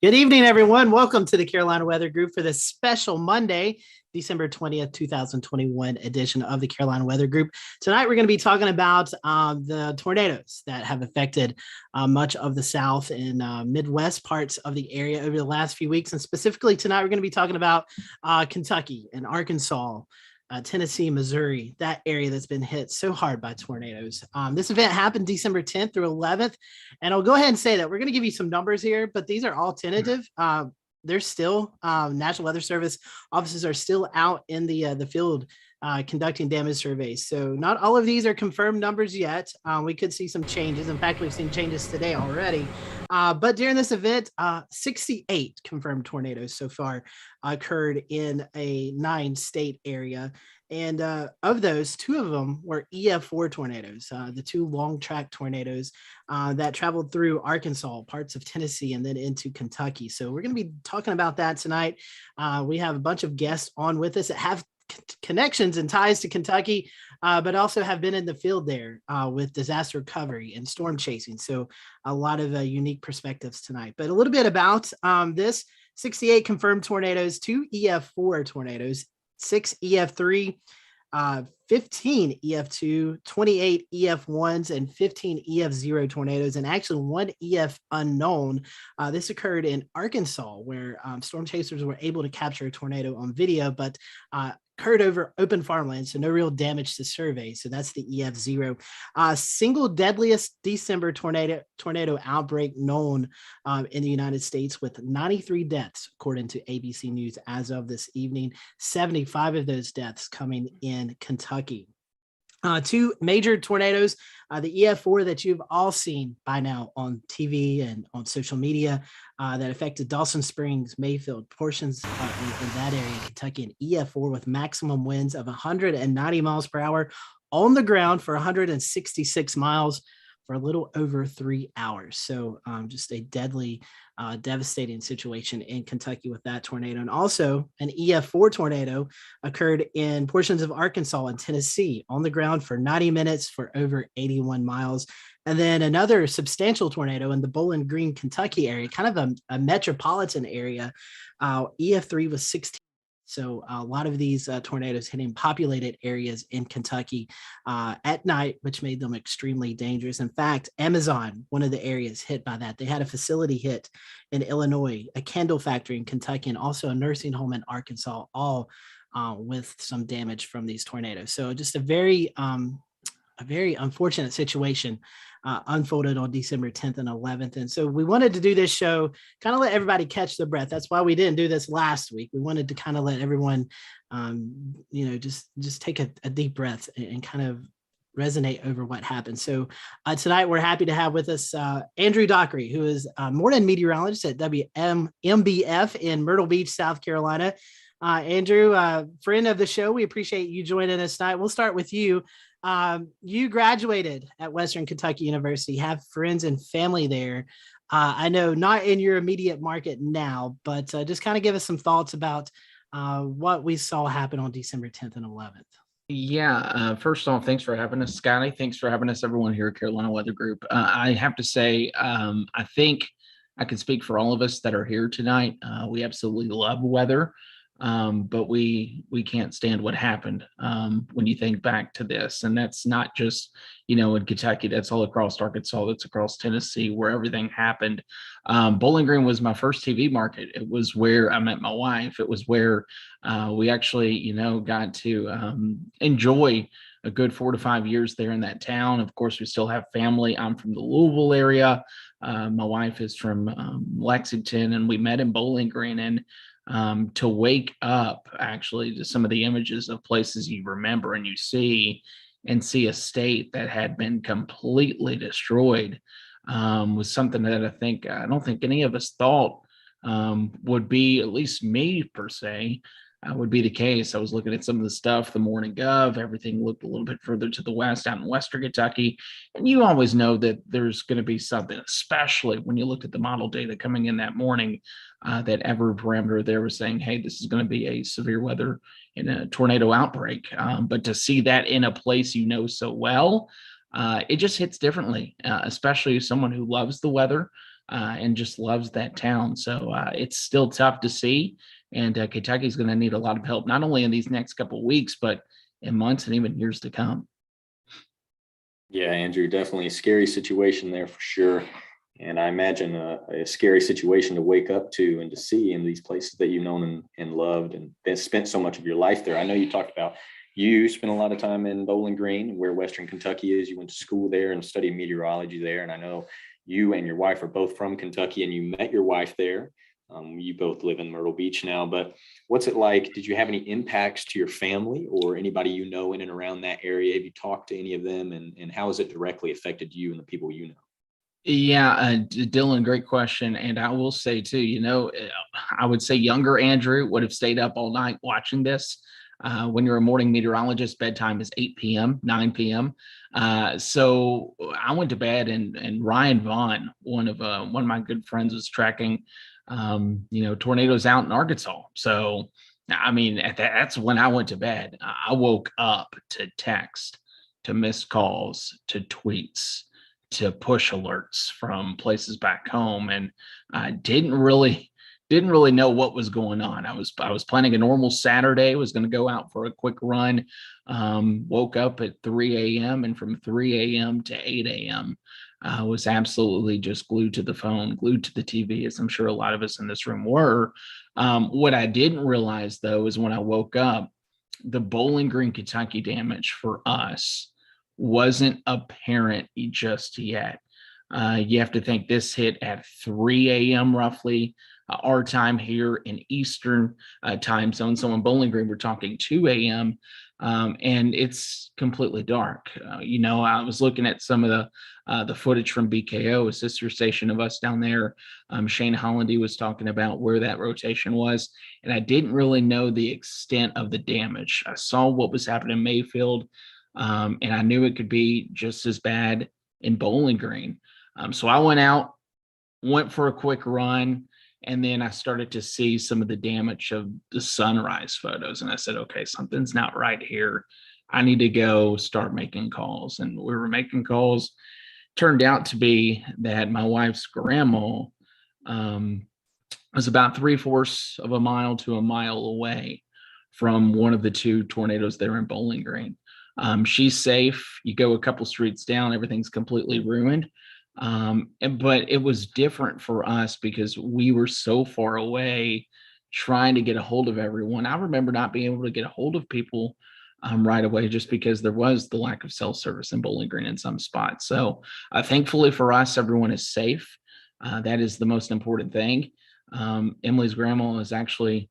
Good evening, everyone. Welcome to the Carolina Weather Group for this special Monday, December 20th, 2021 edition of the Carolina Weather Group. Tonight, we're going to be talking about the tornadoes that have affected much of the South and Midwest parts of the area over the last few weeks. And specifically tonight, we're going to be talking about Kentucky and Arkansas, Tennessee, Missouri, that area that's been hit so hard by tornadoes. This event happened December 10th through 11th. And I'll go ahead and say that we're going to give you some numbers here, but these are all tentative. There's still National Weather Service offices are still out in the field conducting damage surveys. So not all of these are confirmed numbers yet. We could see some changes. In fact, we've seen changes today already. But during this event, 68 confirmed tornadoes so far occurred in a 9-state area. And of those, 2 of them were EF4 tornadoes, the 2 long track tornadoes that traveled through Arkansas, parts of Tennessee, and then into Kentucky. So we're going to be talking about that tonight. We have a bunch of guests on with us that have connections and ties to Kentucky, but also have been in the field there with disaster recovery and storm chasing. So a lot of unique perspectives tonight. But a little bit about this: 68 confirmed tornadoes, 2 EF4 tornadoes, 6 EF3, 15 EF2, 28 EF1s, and 15 EF0 tornadoes, and actually 1 EF unknown. This occurred in Arkansas, where storm chasers were able to capture a tornado on video, but occurred over open farmland, so no real damage to survey. So that's the EF0. Single deadliest December tornado outbreak known in the United States, with 93 deaths, according to ABC News as of this evening. 75 of those deaths coming in Kentucky. 2 major tornadoes, the EF4 that you've all seen by now on TV and on social media, that affected Dawson Springs, Mayfield, portions in that area, Kentucky, and EF4 with maximum winds of 190 miles per hour on the ground for 166 miles for a little over 3 hours. So just a deadly, devastating situation in Kentucky with that tornado. And also an EF4 tornado occurred in portions of Arkansas and Tennessee on the ground for 90 minutes for over 81 miles. And then another substantial tornado in the Bowling Green, Kentucky area, kind of a metropolitan area. EF3 was 16. So a lot of these tornadoes hitting populated areas in Kentucky at night, which made them extremely dangerous. In fact, Amazon, one of the areas hit by that, they had a facility hit in Illinois, a candle factory in Kentucky, and also a nursing home in Arkansas, all with some damage from these tornadoes. So just a very unfortunate situation unfolded on December 10th and 11th. And so we wanted to do this show, kind of let everybody catch their breath. That's why we didn't do this last week. We wanted to kind of let everyone, just take a deep breath and kind of resonate over what happened. So tonight we're happy to have with us Andrew Dockery, who is a morning meteorologist at WMBF in Myrtle Beach, South Carolina. Andrew, friend of the show, we appreciate you joining us tonight. We'll start with you. You graduated at Western Kentucky University, have friends and family there. I know not in your immediate market now, but just kind of give us some thoughts about what we saw happen on December 10th and 11th. Yeah, first off, thanks for having us, Scotty. Thanks for having us, everyone here at Carolina Weather Group. I have to say, I think I can speak for all of us that are here tonight. We absolutely love weather. But we can't stand what happened when you think back to this. And that's not just, in Kentucky, that's all across Arkansas, that's across Tennessee, where everything happened. Bowling Green was my first TV market. It was where I met my wife. It was where we actually, got to enjoy a good 4 to 5 years there in that town. Of course, we still have family. I'm from the Louisville area. My wife is from Lexington, and we met in Bowling Green. And to wake up actually to some of the images of places you remember and you see a state that had been completely destroyed was something that I don't think any of us thought would be, at least me per se, would be the case. I was looking at some of the stuff, the morning of, everything looked a little bit further to the west out in Western Kentucky. And you always know that there's going to be something, especially when you looked at the model data coming in that morning, that every parameter there was saying, hey, this is going to be a severe weather and a tornado outbreak. But to see that in a place so well, it just hits differently, especially someone who loves the weather. and just loves that town. So it's still tough to see. And Kentucky's going to need a lot of help, not only in these next couple of weeks, but in months and even years to come. Yeah, Andrew, definitely a scary situation there for sure. And I imagine a scary situation to wake up to and to see in these places that you've known and loved and spent so much of your life there. I know you talked about you spent a lot of time in Bowling Green, where Western Kentucky is. You went to school there and studied meteorology there. And I know you and your wife are both from Kentucky, and you met your wife there. You both live in Myrtle Beach now, but what's it like? Did you have any impacts to your family or anybody you know in and around that area? Have you talked to any of them, and how has it directly affected you and the people you know? Yeah, Dylan, great question. And I will say too, I would say younger Andrew would have stayed up all night watching this. When you're a morning meteorologist, bedtime is 8 p.m., 9 p.m. So I went to bed, and Ryan Vaughn, one of my good friends, was tracking, tornadoes out in Arkansas. So, I mean, that's when I went to bed. I woke up to text, to missed calls, to tweets, to push alerts from places back home, and I didn't really know what was going on. I was planning a normal Saturday, was going to go out for a quick run. Woke up at 3 a.m. and from 3 a.m. to 8 a.m. I was absolutely just glued to the phone, glued to the TV, as I'm sure a lot of us in this room were. What I didn't realize though is when I woke up, the Bowling Green, Kentucky damage for us wasn't apparent just yet. You have to think this hit at 3 a.m. roughly, our time here in Eastern time zone. So in Bowling Green, we're talking 2 a.m. And it's completely dark. I was looking at some of the footage from BKO, a sister station of us down there. Shane Hollandy was talking about where that rotation was, and I didn't really know the extent of the damage. I saw what was happening in Mayfield, and I knew it could be just as bad in Bowling Green. So I went for a quick run, and then I started to see some of the damage of the sunrise photos. And I said, okay, something's not right here. I need to go start making calls. And we were making calls. Turned out to be that my wife's grandma was about 3/4 of a mile to a mile away from one of the two tornadoes there in Bowling Green. She's safe. You go a couple streets down, everything's completely ruined. But it was different for us because we were so far away trying to get a hold of everyone. I remember not being able to get a hold of people right away just because there was the lack of cell service in Bowling Green in some spots. So thankfully for us, everyone is safe. That is the most important thing. Emily's grandma is actually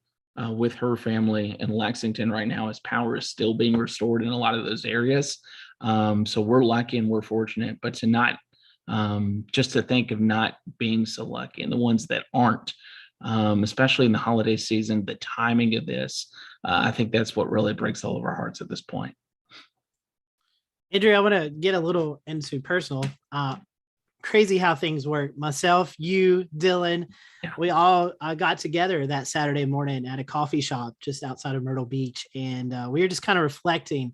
with her family in Lexington right now, as power is still being restored in a lot of those areas. So we're lucky and we're fortunate, but to not just to think of not being so lucky and the ones that aren't, especially in the holiday season, the timing of this, I think that's what really breaks all of our hearts at this point. Andrew, I want to get a little into personal. Crazy how things work. Myself, you, Dylan, we all got together that Saturday morning at a coffee shop just outside of Myrtle Beach. And we were just kind of reflecting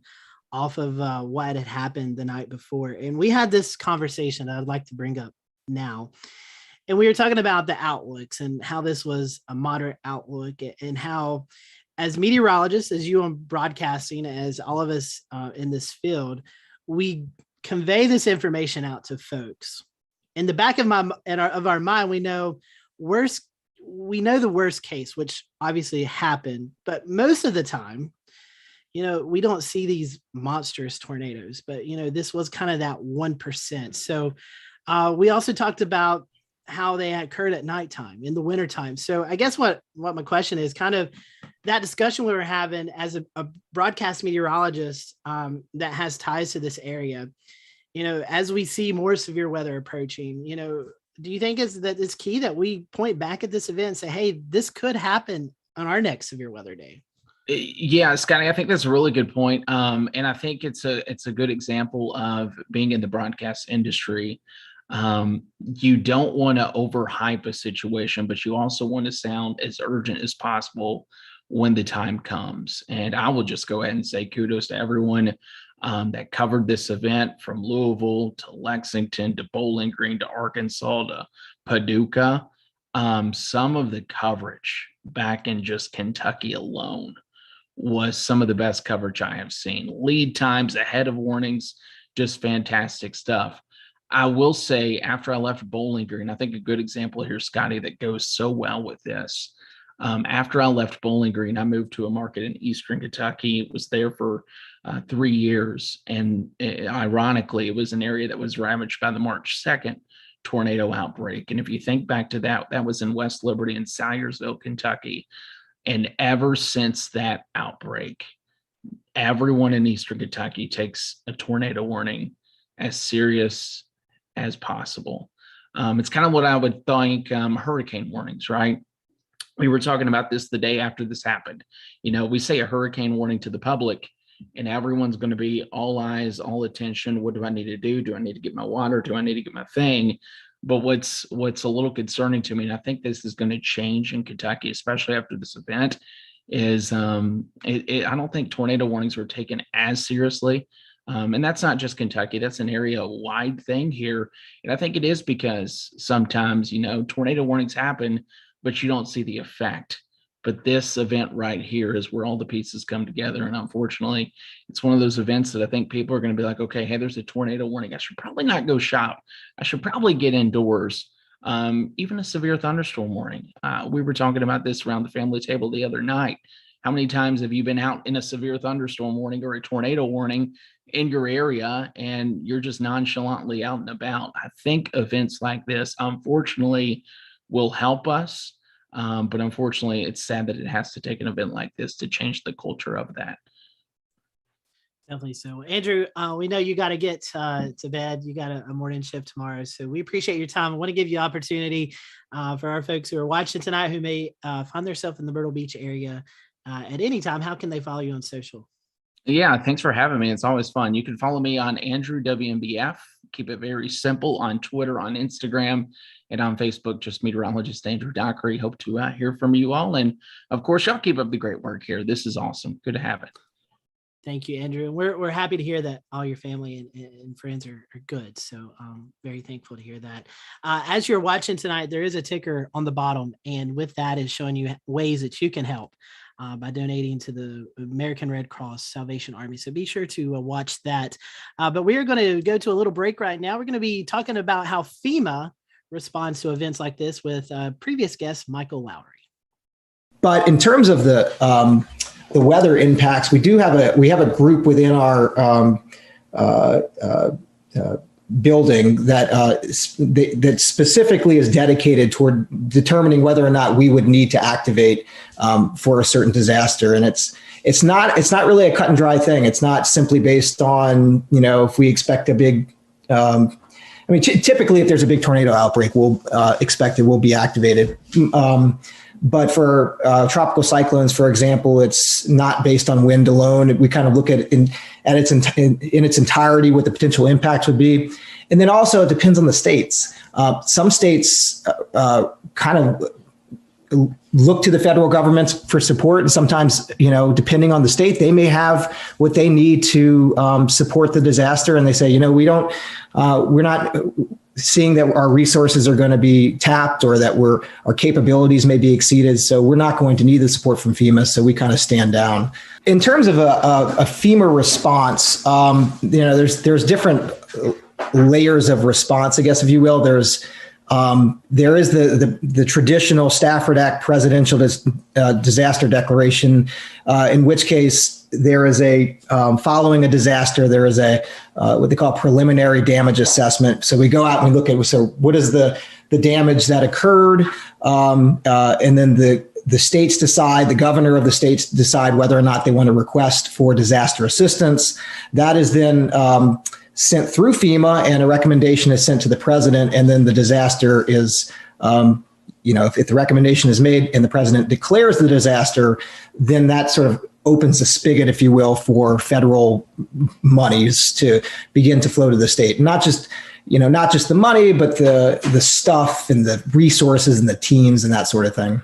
off of what had happened the night before. And we had this conversation that I'd like to bring up now. And we were talking about the outlooks and how this was a moderate outlook, and how, as meteorologists, as you on broadcasting, as all of us in this field, we convey this information out to folks. In the back of our mind, we know the worst case, which obviously happened, but most of the time, we don't see these monstrous tornadoes, but this was kind of that 1%. So we also talked about how they occurred at nighttime, in the wintertime. So I guess what my question is, kind of that discussion we were having as a broadcast meteorologist that has ties to this area, as we see more severe weather approaching, do you think that it's key that we point back at this event and say, hey, this could happen on our next severe weather day? Yeah, Scotty, I think that's a really good point. And I think it's a good example of being in the broadcast industry. You don't want to overhype a situation, but you also want to sound as urgent as possible when the time comes. And I will just go ahead and say kudos to everyone that covered this event, from Louisville to Lexington to Bowling Green to Arkansas to Paducah. Some of the coverage back in just Kentucky alone was some of the best coverage I have seen. Lead times ahead of warnings, just fantastic stuff. I will say, after I left Bowling Green, I think a good example here, Scotty, that goes so well with this. After I left Bowling Green, I moved to a market in Eastern Kentucky. It was there for 3 years. And ironically, it was an area that was ravaged by the March 2nd tornado outbreak. And if you think back to that, that was in West Liberty and Salyersville, Kentucky. And ever since that outbreak, everyone in Eastern Kentucky takes a tornado warning as serious as possible. It's kind of what I would think hurricane warnings, right? We were talking about this the day after this happened. You know, we say a hurricane warning to the public, and everyone's going to be all eyes, all attention. What do I need to do? Do I need to get my water? Do I need to get my thing? But what's a little concerning to me, and I think this is going to change in Kentucky, especially after this event, is I don't think tornado warnings were taken as seriously. And that's not just Kentucky, that's an area-wide thing here. And I think it is because sometimes, you know, tornado warnings happen, but you don't see the effect. But this event right here is where all the pieces come together. And unfortunately, it's one of those events that I think people are going to be like, okay, hey, there's a tornado warning. I should probably not go shop. I should probably get indoors. Even a severe thunderstorm warning. We were talking about this around the family table the other night. How many times have you been out in a severe thunderstorm warning or a tornado warning in your area and you're just nonchalantly out and about? I think events like this, unfortunately, will help us. But unfortunately, it's sad that it has to take an event like this to change the culture of that. Definitely so. Andrew, we know you got to get to bed. You got a morning shift tomorrow. So we appreciate your time. I want to give you opportunity for our folks who are watching tonight who may find themselves in the Myrtle Beach area at any time. How can they follow you on social? Yeah, thanks for having me. It's always fun. You can follow me on Andrew WMBF. Keep it very simple on Twitter, on Instagram, and on Facebook, just meteorologist Andrew Dockery. Hope to hear from you all. And of course, y'all keep up the great work here. This is awesome. Good to have it. Thank you, Andrew. And we're happy to hear that all your family and friends are good. So very thankful to hear that. As you're watching tonight, there is a ticker on the bottom. And with that is showing you ways that you can help by donating to the American Red Cross Salvation Army. So be sure to watch that. But we are going to go to a little break right now. We're going to be talking about how FEMA responds to events like this with previous guest, Michael Lowry. But in terms of the weather impacts, we have a group within our building that specifically is dedicated toward determining whether or not we would need to activate for a certain disaster. And it's not really a cut and dry thing. It's not simply based on, you know, if we expect a big typically if there's a big tornado outbreak, we'll expect it will be activated. But for tropical cyclones, for example, it's not based on wind alone. We kind of look at it in its entirety, what the potential impacts would be. And then also it depends on the states. Some states kind of look to the federal governments for support. And sometimes, you know, depending on the state, they may have what they need to support the disaster. And they say, you know, we're not seeing that our resources are going to be tapped or that our capabilities may be exceeded. So we're not going to need the support from FEMA. So we kind of stand down. In terms of a FEMA response, you know, there's different layers of response, I guess, if you will. There is the traditional Stafford Act presidential disaster declaration, in which case there is following a disaster, there is what they call preliminary damage assessment. So we go out and we look at, so what is the damage that occurred? And then the states decide, the governor of the states decide whether or not they want to request for disaster assistance. That is then sent through FEMA, and a recommendation is sent to the president. And then the disaster is, you know, if the recommendation is made and the president declares the disaster, then that sort of opens the spigot, if you will, for federal monies to begin to flow to the state. Not just the money, but the stuff and the resources and the teams and that sort of thing.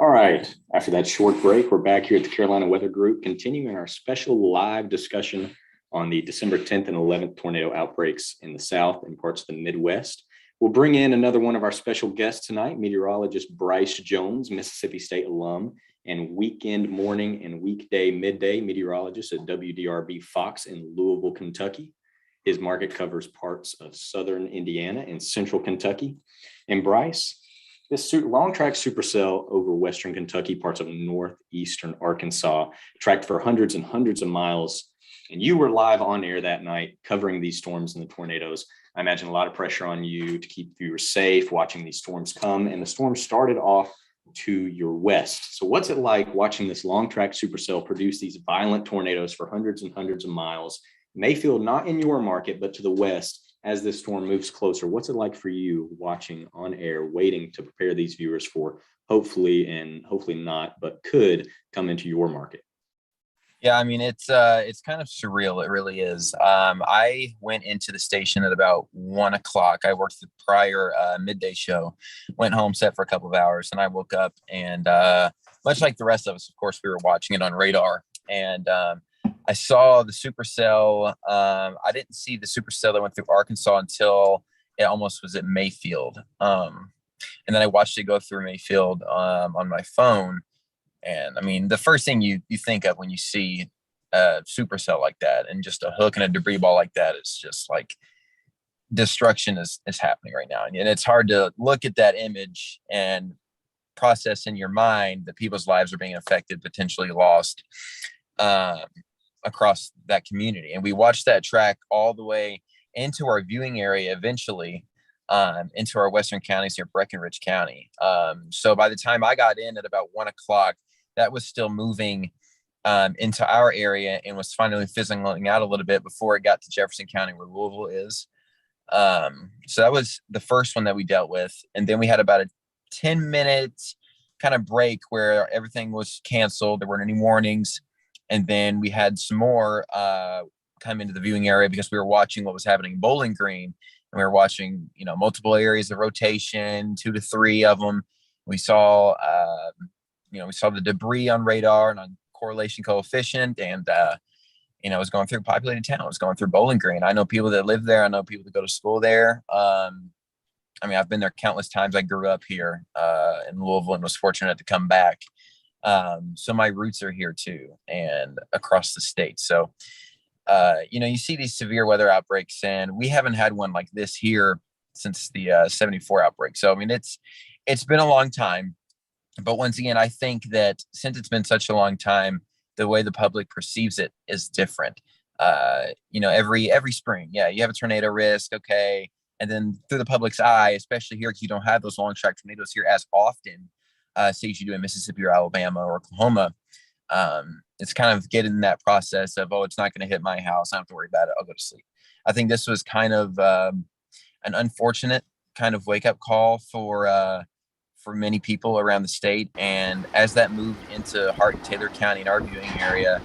All right. After that short break, we're back here at the Carolina Weather Group, continuing our special live discussion on the December 10th and 11th tornado outbreaks in the South and parts of the Midwest. We'll bring in another one of our special guests tonight, meteorologist Bryce Jones, Mississippi State alum, and weekend morning and weekday midday meteorologist at WDRB Fox in Louisville, Kentucky. His market covers parts of southern Indiana and central Kentucky. And Bryce, this long track supercell over western Kentucky, parts of northeastern Arkansas, tracked for hundreds and hundreds of miles. And you were live on air that night covering these storms and the tornadoes. I imagine a lot of pressure on you to keep viewers safe, watching these storms come. And the storm started off to your west. So what's it like watching this long track supercell produce these violent tornadoes for hundreds and hundreds of miles? Mayfield, not in your market, but to the west as this storm moves closer. What's it like for you watching on air, waiting to prepare these viewers for hopefully and hopefully not, but could come into your market? Yeah, I mean, it's kind of surreal. It really is. I went into the station at about 1 o'clock. I worked the prior midday show, went home, sat for a couple of hours, and I woke up and much like the rest of us, of course, we were watching it on radar. And I saw the supercell. I didn't see the supercell that went through Arkansas until it almost was at Mayfield. And then I watched it go through Mayfield on my phone. And I mean, the first thing you think of when you see a supercell like that and just a hook and a debris ball like that is just like destruction is happening right now. And it's hard to look at that image and process in your mind that people's lives are being affected, potentially lost across that community. And we watched that track all the way into our viewing area eventually. Into our western counties here, Breckinridge County. So by the time I got in at about 1 o'clock, that was still moving into our area and was finally fizzling out a little bit before it got to Jefferson County, where Louisville is. So that was the first one that we dealt with. And then we had about a 10-minute kind of break where everything was canceled. There weren't any warnings. And then we had some more come into the viewing area because we were watching what was happening in Bowling Green. And we were watching, multiple areas of rotation, 2 to 3 of them. We saw, we saw the debris on radar and on correlation coefficient. And, it was going through populated town. It was going through Bowling Green. I know people that live there. I know people that go to school there. I've been there countless times. I grew up here in Louisville and was fortunate to come back. So my roots are here too and across the state. So, you see these severe weather outbreaks, and we haven't had one like this here since the 74 outbreak. So, I mean, it's been a long time. But once again, I think that since it's been such a long time, the way the public perceives it is different. Every spring, you have a tornado risk, okay. And then through the public's eye, especially here, because you don't have those long track tornadoes here as often, say as you do in Mississippi or Alabama or Oklahoma. It's kind of getting that process of, it's not going to hit my house. I don't have to worry about it. I'll go to sleep. I think this was kind of an unfortunate kind of wake up call for many people around the state. And as that moved into Hart and Taylor County in our viewing area,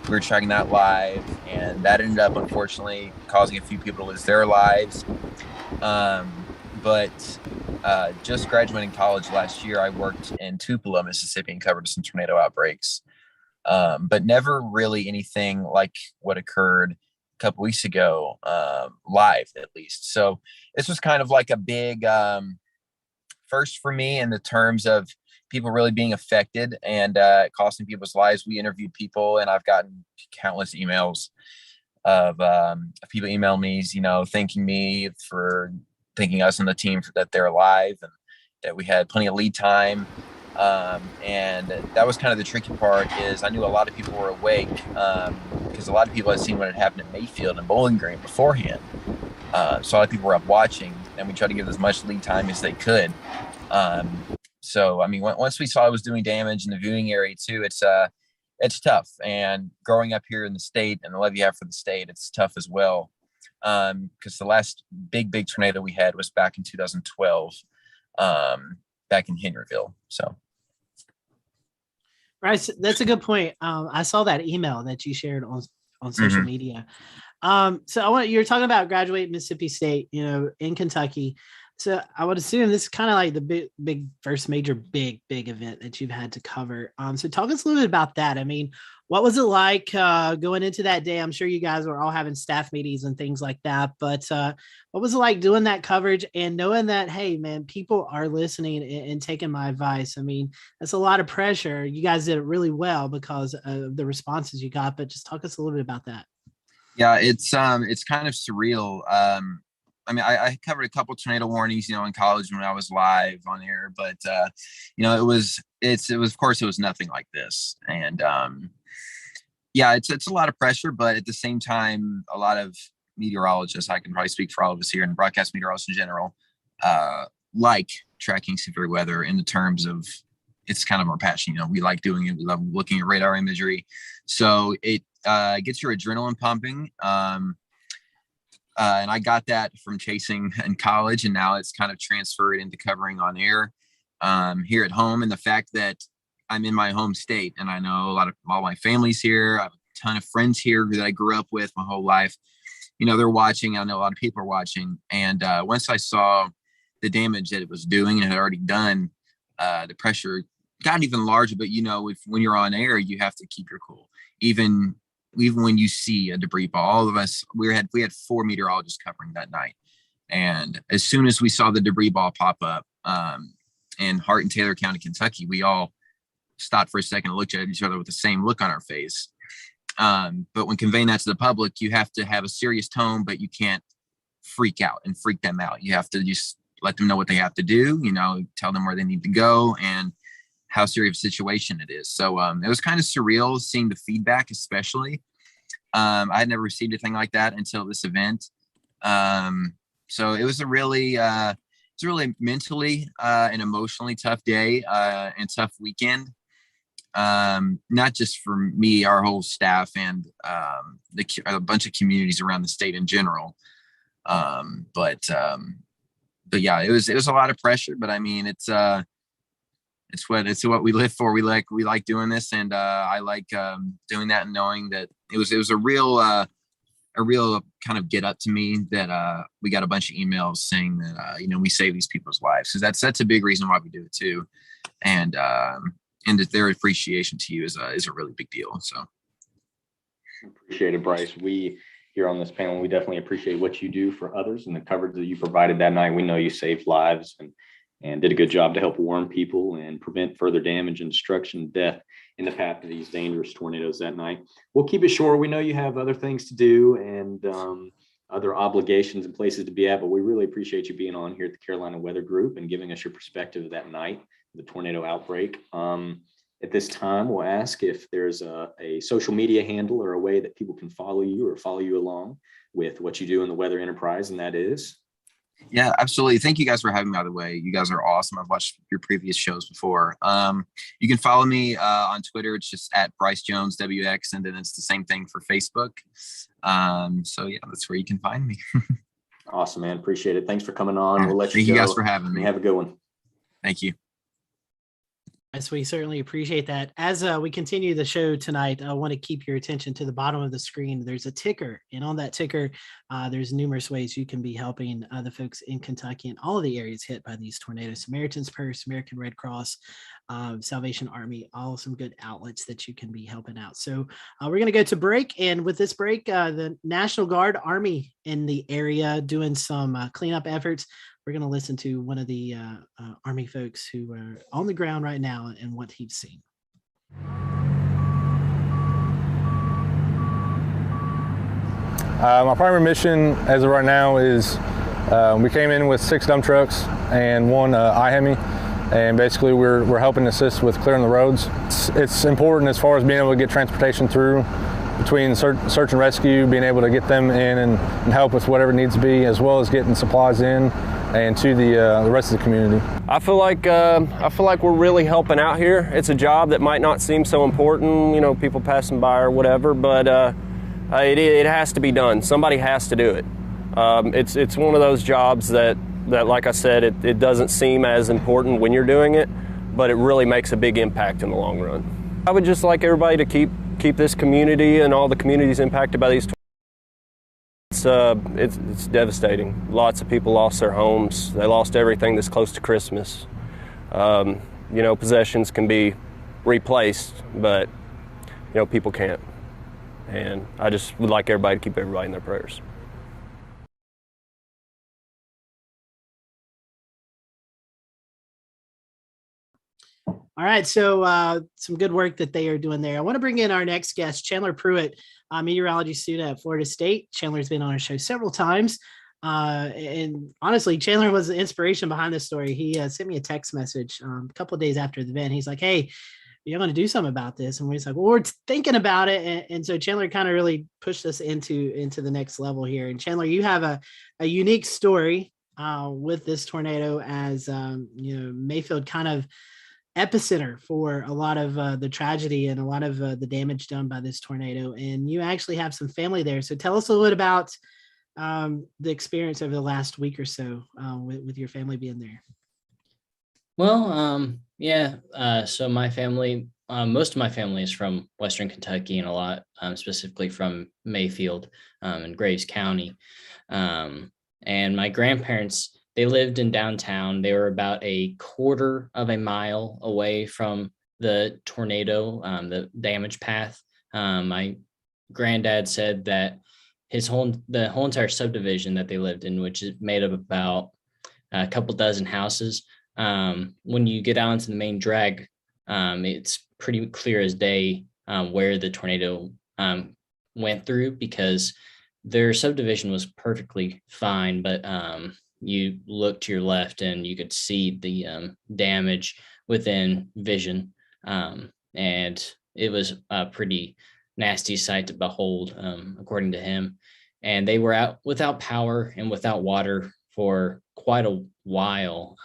we were tracking that live, and that ended up unfortunately causing a few people to lose their lives. But just graduating college last year, I worked in Tupelo, Mississippi, and covered some tornado outbreaks. But never really anything like what occurred a couple weeks ago, live at least. So this was kind of like a big first for me in the terms of people really being affected and costing people's lives. We interviewed people, and I've gotten countless emails of people email me, thanking me for thanking us and the team that they're alive and that we had plenty of lead time. And that was kind of the tricky part, is I knew a lot of people were awake because a lot of people had seen what had happened at Mayfield and Bowling Green beforehand. So a lot of people were up watching, and we tried to give as much lead time as they could. So, I mean, once we saw it was doing damage in the viewing area too, it's tough. And growing up here in the state and the love you have for the state, it's tough as well. Because the last big tornado we had was back in 2012, back in Henryville. So. Right. That's a good point. I saw that email that you shared on social media. So you're talking about graduate Mississippi State, in Kentucky. So I would assume this is kind of like the big first major big event that you've had to cover. So talk us a little bit about that. I mean, what was it like going into that day? I'm sure you guys were all having staff meetings and things like that, but what was it like doing that coverage and knowing that, hey, man, people are listening and taking my advice? I mean, that's a lot of pressure. You guys did it really well because of the responses you got, but just talk us a little bit about that. Yeah, it's kind of surreal. I mean, I covered a couple tornado warnings, in college when I was live on air, but it was of course it was nothing like this. And yeah, it's a lot of pressure, but at the same time, a lot of meteorologists, I can probably speak for all of us here, and broadcast meteorologists in general, like tracking severe weather in the terms of it's kind of our passion. We like doing it. We love looking at radar imagery. So it gets your adrenaline pumping. And I got that from chasing in college, and now it's kind of transferred into covering on air here at home. And the fact that I'm in my home state and I know all my family's here. I have a ton of friends here that I grew up with my whole life. They're watching. I know a lot of people are watching. And once I saw the damage that it was doing and had already done, the pressure got even larger. But, when you're on air, you have to keep your cool. Even when you see a debris ball, all of us, we had 4 meteorologists covering that night. And as soon as we saw the debris ball pop up in Hart and Taylor County, Kentucky, we all stopped for a second and looked at each other with the same look on our face. But when conveying that to the public, you have to have a serious tone, but you can't freak out and freak them out. You have to just let them know what they have to do, tell them where they need to go and how serious a situation it is. So it was kind of surreal seeing the feedback, especially. I had never received anything like that until this event. So it was a really mentally and emotionally tough day and tough weekend. Not just for me, our whole staff and a bunch of communities around the state in general. But yeah, it was a lot of pressure, but I mean, it's what we live for. We like doing this, and I like doing that and knowing that it was a real kind of get up to me that we got a bunch of emails saying that we save these people's lives, because that's a big reason why we do it too, and that their appreciation to you is a really big deal. So appreciate it, Bryce. We here on this panel, we definitely appreciate what you do for others and the coverage that you provided that night. We know you saved lives and did a good job to help warn people and prevent further damage and destruction and death in the path of these dangerous tornadoes that night. We'll keep it short. We know you have other things to do and other obligations and places to be at, but we really appreciate you being on here at the Carolina Weather Group and giving us your perspective of that night, the tornado outbreak. At this time, we'll ask if there's a social media handle or a way that people can follow you or follow you along with what you do in the weather enterprise, and that is. Yeah, absolutely. Thank you guys for having me, by the way. You guys are awesome. I've watched your previous shows before. You can follow me on Twitter. It's just at Bryce Jones WX, and then it's the same thing for Facebook. So yeah, that's where you can find me. Awesome, man. Appreciate it. Thanks for coming on. We'll let you go. Thank you guys for having me. Have a good one. Thank you. Yes, we certainly appreciate that. As we continue the show tonight, I want to keep your attention to the bottom of the screen. There's a ticker, and on that ticker, there's numerous ways you can be helping the folks in Kentucky and all of the areas hit by these tornadoes. Samaritan's Purse, American Red Cross, Salvation Army, all some good outlets that you can be helping out. So we're going to go to break, and with this break, the National Guard Army in the area doing some cleanup efforts. We're going to listen to one of the Army folks who are on the ground right now and what he's seen. My primary mission as of right now is we came in with 6 dump trucks and 1 iHemi, and basically we're helping assist with clearing the roads. It's important as far as being able to get transportation through between search and rescue, being able to get them in and help with whatever needs to be, as well as getting supplies in and to the rest of the community. I feel like we're really helping out here. It's a job that might not seem so important, people passing by or whatever, but it has to be done. Somebody has to do it. It's one of those jobs that like I said, it doesn't seem as important when you're doing it, but it really makes a big impact in the long run. I would just like everybody to keep this community and all the communities impacted by these it's devastating. Lots of people lost their homes. They lost everything this close to Christmas. Possessions can be replaced, but people can't. And I just would like everybody to keep everybody in their prayers. All right, so some good work that they are doing there. I want to bring in our next guest, Chandler Pruitt, a meteorology student at Florida State. Chandler's been on our show several times. And honestly, Chandler was the inspiration behind this story. He sent me a text message a couple of days after the event. He's like, hey, you're going to do something about this. And we're like, well, we're thinking about it. And so Chandler kind of really pushed us into the next level here. And Chandler, you have a unique story with this tornado as, Mayfield kind of epicenter for a lot of the tragedy and a lot of the damage done by this tornado. And you actually have some family there. So tell us a little bit about the experience over the last week or so with your family being there. Well, so my family, most of my family is from Western Kentucky, and a lot specifically from Mayfield in Graves County. And my grandparents, they lived in downtown. They were about a quarter of a mile away from the tornado, the damage path. My granddad said that the whole entire subdivision that they lived in, which is made of about a couple dozen houses, when you get out into the main drag, it's pretty clear as day where the tornado went through, because their subdivision was perfectly fine, but you look to your left and you could see the damage within vision, and it was a pretty nasty sight to behold, according to him. And they were out without power and without water for quite a while,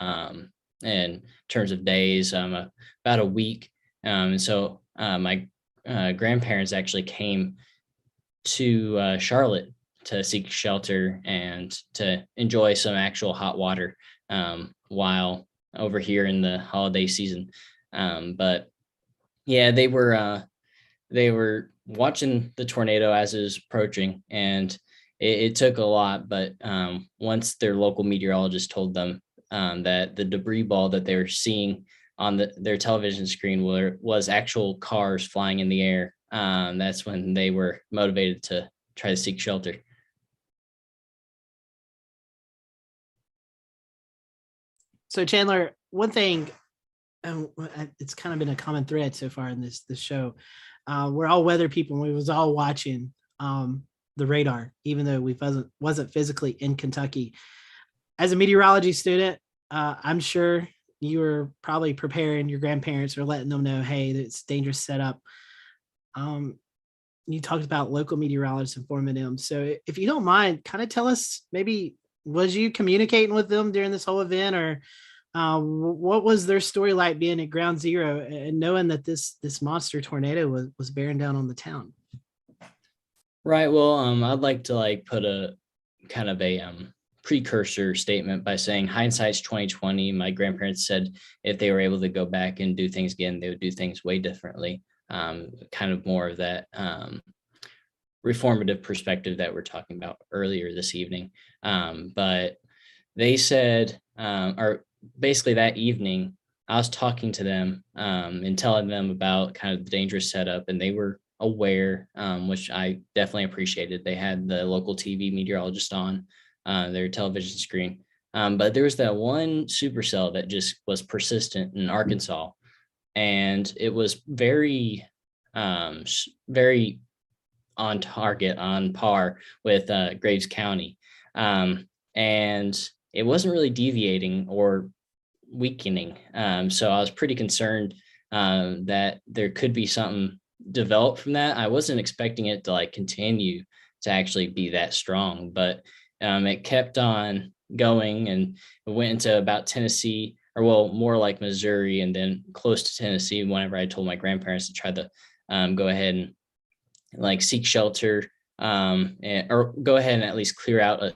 in terms of days, about a week. And so my grandparents actually came to Charlotte to seek shelter and to enjoy some actual hot water while over here in the holiday season. But yeah, they were watching the tornado as it was approaching, and it took a lot. But once their local meteorologist told them that the debris ball that they were seeing on their television screen was actual cars flying in the air, that's when they were motivated to try to seek shelter. So Chandler, one thing, it's kind of been a common thread so far in this show. We're all weather people, and we was all watching the radar, even though we wasn't physically in Kentucky. As a meteorology student, I'm sure you were probably preparing your grandparents or letting them know, hey, it's dangerous setup. You talked about local meteorologists informing them. So if you don't mind, kind of tell us, maybe, was you communicating with them during this whole event, or what was their story like being at ground zero and knowing that this monster tornado was bearing down on the town? Right. Well, I'd like to put a kind of a precursor statement by saying hindsight's 2020. My grandparents said if they were able to go back and do things again, they would do things way differently. Kind of more of that reformative perspective that we're talking about earlier this evening. But they said, or basically that evening, I was talking to them and telling them about kind of the dangerous setup, and they were aware, which I definitely appreciated. They had the local TV meteorologist on their television screen. But there was that one supercell that just was persistent in Arkansas, and it was very, very on target, on par with Graves County. And it wasn't really deviating or weakening. So I was pretty concerned that there could be something developed from that. I wasn't expecting it to continue to actually be that strong, but it kept on going, and it went into about Tennessee, or well, more like Missouri, and then close to Tennessee whenever I told my grandparents to try to go ahead and seek shelter, or go ahead and at least clear out a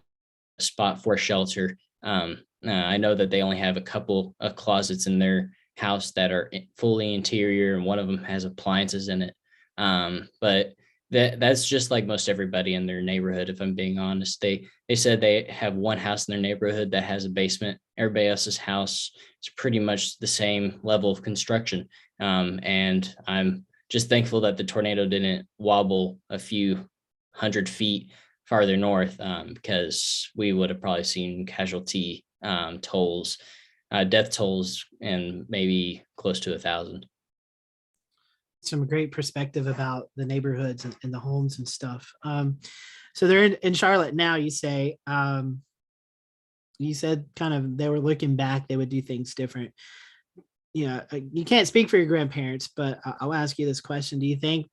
spot for shelter. I know that they only have a couple of closets in their house that are fully interior, and one of them has appliances in it. But that's just like most everybody in their neighborhood. If I'm being honest, they said they have one house in their neighborhood that has a basement. Everybody else's house is pretty much the same level of construction. And I'm just thankful that the tornado didn't wobble a few 100 feet farther north, because we would have probably seen casualty tolls, death tolls, and maybe close to 1,000. Some great perspective about the neighborhoods and the homes and stuff. So they're in Charlotte now, you say. You said kind of they were looking back, they would do things different. You can't speak for your grandparents, but I'll ask you this question. Do you think,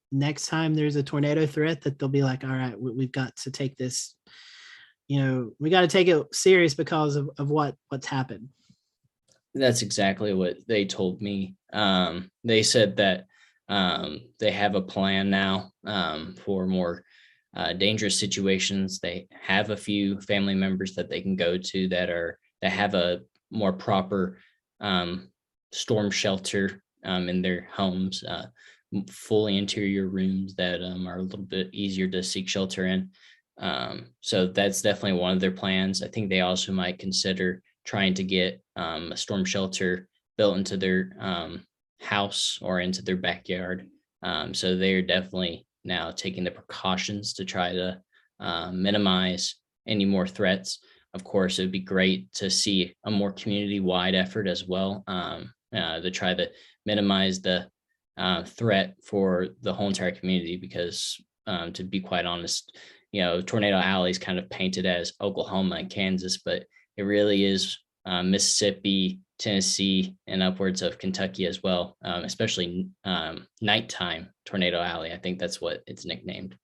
next time there's a tornado threat that they'll be like, all right, we've got to take this, we got to take it serious because of what's happened? That's exactly what they told me. They said that they have a plan now for more dangerous situations. They have a few family members that they can go to that have a more proper storm shelter in their homes, fully interior rooms that are a little bit easier to seek shelter in. So that's definitely one of their plans. I think they also might consider trying to get a storm shelter built into their house or into their backyard. So they're definitely now taking the precautions to try to minimize any more threats. Of course, it would be great to see a more community-wide effort as well, to try to minimize the threat for the whole entire community, because to be quite honest, Tornado Alley is kind of painted as Oklahoma and Kansas, but it really is Mississippi, Tennessee, and upwards of Kentucky as well, especially nighttime Tornado Alley. I think that's what it's nicknamed.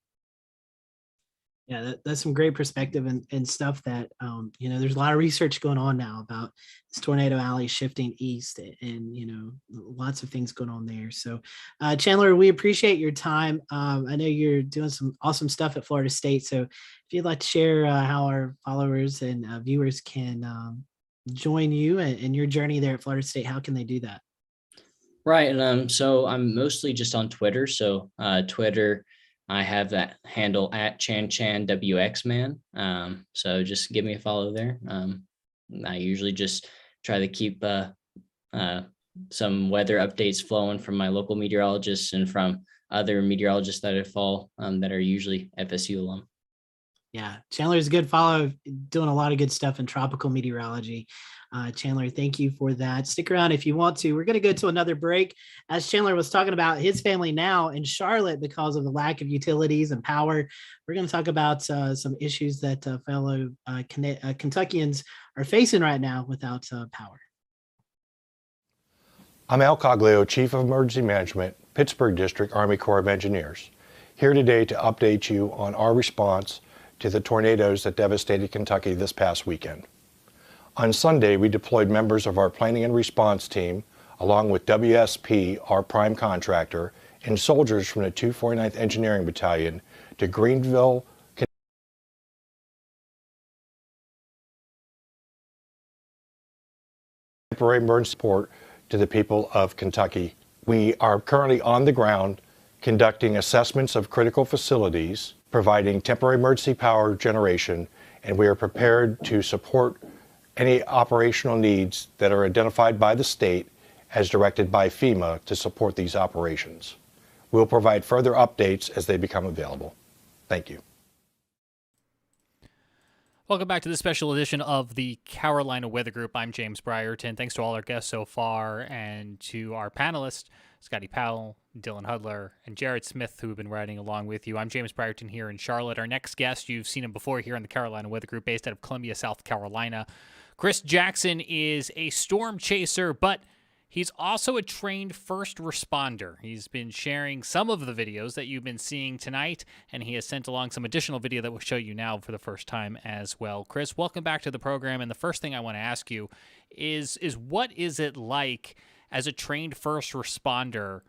Yeah, that's some great perspective and stuff that, there's a lot of research going on now about this Tornado Alley shifting east and, lots of things going on there. So, Chandler, we appreciate your time. I know you're doing some awesome stuff at Florida State. So if you'd like to share how our followers and viewers can join you and your journey there at Florida State, how can they do that? Right. And so I'm mostly just on Twitter. So Twitter, I have that handle at ChanChanWXman. So just give me a follow there. I usually just try to keep some weather updates flowing from my local meteorologists and from other meteorologists that I follow that are usually FSU alum. Yeah, Chandler's a good follow, doing a lot of good stuff in tropical meteorology. Chandler, thank you for that. Stick around if you want to. We're going to go to another break. As Chandler was talking about his family now in Charlotte because of the lack of utilities and power, we're going to talk about some issues that fellow Kentuckians are facing right now without power. I'm Al Coglio, Chief of Emergency Management, Pittsburgh District, Army Corps of Engineers, here today to update you on our response to the tornadoes that devastated Kentucky this past weekend. On Sunday, we deployed members of our planning and response team, along with WSP, our prime contractor, and soldiers from the 249th Engineering Battalion to Greenville, temporary emergency support to the people of Kentucky. We are currently on the ground conducting assessments of critical facilities, providing temporary emergency power generation, and we are prepared to support any operational needs that are identified by the state as directed by FEMA to support these operations. We'll provide further updates as they become available. Thank you. Welcome back to this special edition of the Carolina Weather Group. I'm James Brierton. Thanks to all our guests so far and to our panelists, Scotty Powell, Dylan Hudler, and Jared Smith, who have been riding along with you. I'm James Brierton here in Charlotte. Our next guest, you've seen him before here on the Carolina Weather Group, based out of Columbia, South Carolina. Chris Jackson is a storm chaser, but he's also a trained first responder. He's been sharing some of the videos that you've been seeing tonight, and he has sent along some additional video that we'll show you now for the first time as well. Chris, welcome back to the program, and the first thing I want to ask you is what is it like as a trained first responder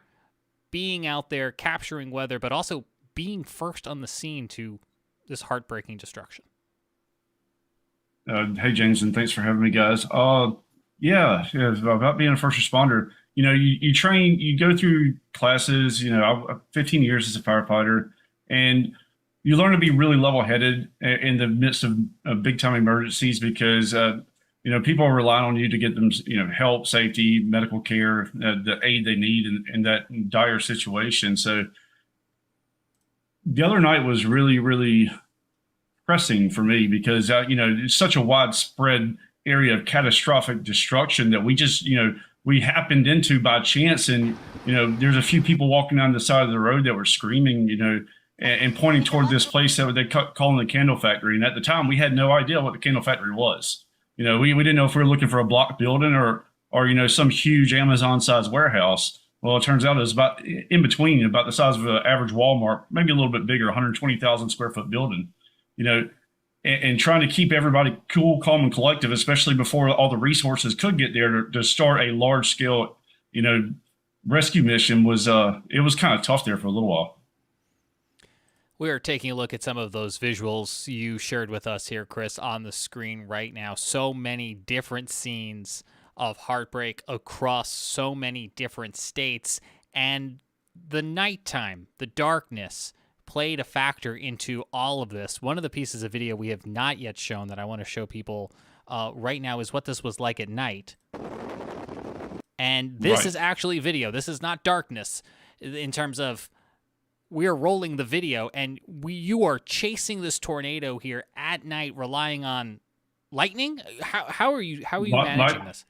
being out there capturing weather, but also being first on the scene to this heartbreaking destruction? Hey, James, and thanks for having me, guys. Yeah, about being a first responder. You train, you go through classes. 15 years as a firefighter, and you learn to be really level-headed in the midst of big-time emergencies because people are relying on you to get them help, safety, medical care, the aid they need in that dire situation. So the other night was really, really pressing for me because it's such a widespread area of catastrophic destruction that we happened into by chance. And there's a few people walking down the side of the road that were screaming and pointing toward this place that they calling the candle factory. And at the time we had no idea what the candle factory was. We didn't know if we were looking for a block building or some huge Amazon sized warehouse. Well, it turns out it was about in between, about the size of an average Walmart, maybe a little bit bigger, 120,000 square foot building, and trying to keep everybody cool, calm, and collective, especially before all the resources could get there to start a large scale, rescue mission it was kind of tough there for a little while. We are taking a look at some of those visuals you shared with us here, Chris, on the screen right now. So many different scenes of heartbreak across so many different states, and the nighttime, the darkness played a factor into all of this. One of the pieces of video we have not yet shown that I want to show people right now is what this was like at night. And this is actually video. This is not darkness in terms of we're rolling the video, and you are chasing this tornado here at night, relying on lightning. How are you managing this?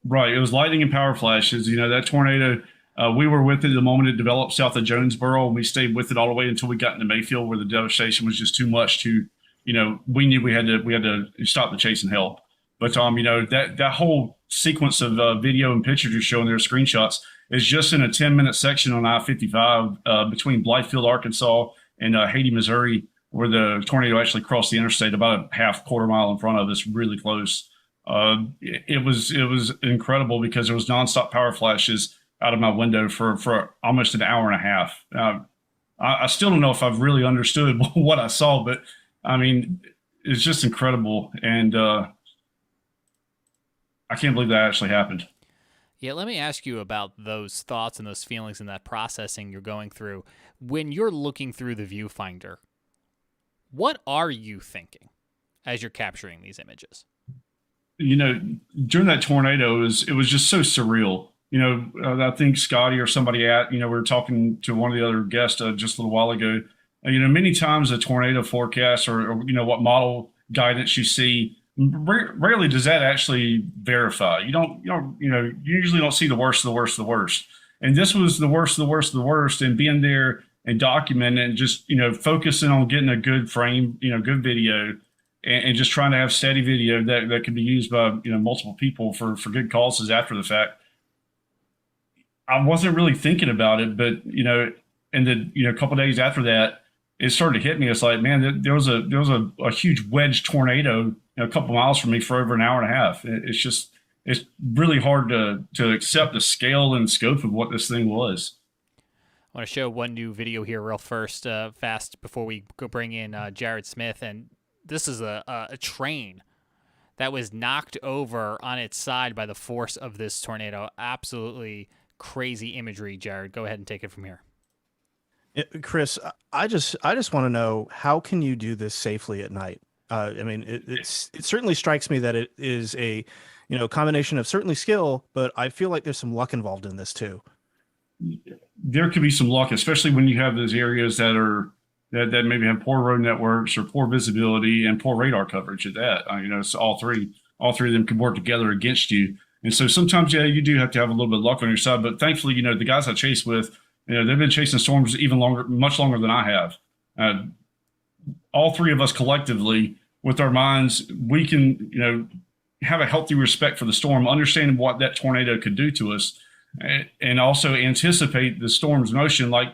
Right. It was lightning and power flashes. That tornado, we were with it the moment it developed south of Jonesboro, and we stayed with it all the way until we got into Mayfield, where the devastation was just too much to, we knew we had to stop the chase and help. But that whole sequence of video and pictures you're showing there, screenshots, is just in a 10-minute section on I-55 between Blythefield, Arkansas, and Haiti, Missouri, where the tornado actually crossed the interstate about a quarter mile in front of us, really close. It was incredible because there was nonstop power flashes out of my window for almost an hour and a half. I still don't know if I've really understood what I saw, but I mean, it's just incredible. And I can't believe that actually happened. Yeah, let me ask you about those thoughts and those feelings and that processing you're going through. When you're looking through the viewfinder, what are you thinking as you're capturing these images? During that tornado, it was just so surreal. I think Scotty or somebody we were talking to one of the other guests just a little while ago. Many times a tornado forecast or what model guidance you see, rarely does that actually verify. You usually don't see the worst of the worst of the worst. And this was the worst of the worst of the worst, and being there and documenting and just, focusing on getting a good frame, good video, and just trying to have steady video that can be used by, multiple people for good causes after the fact. I wasn't really thinking about it, but, and then, a couple of days after that, it started to hit me. It's like, man, there was a huge wedge tornado a couple miles from me for over an hour and a half. It's really hard to accept the scale and scope of what this thing was. I want to show one new video here real fast before we go bring in Jared Smith. And this is a train that was knocked over on its side by the force of this tornado. Absolutely crazy imagery. Jared, go ahead and take it from here. Chris, I just want to know, how can you do this safely at night? I mean, it certainly strikes me that it is a, combination of certainly skill, but I feel like there's some luck involved in this too. There could be some luck, especially when you have those areas that maybe have poor road networks or poor visibility and poor radar coverage at that. So all three of them can work together against you. And so sometimes, you do have to have a little bit of luck on your side. But thankfully, the guys I chase with, they've been chasing storms much longer than I have. All three of us collectively, with our minds, we can, have a healthy respect for the storm, understanding what that tornado could do to us, and also anticipate the storm's motion, like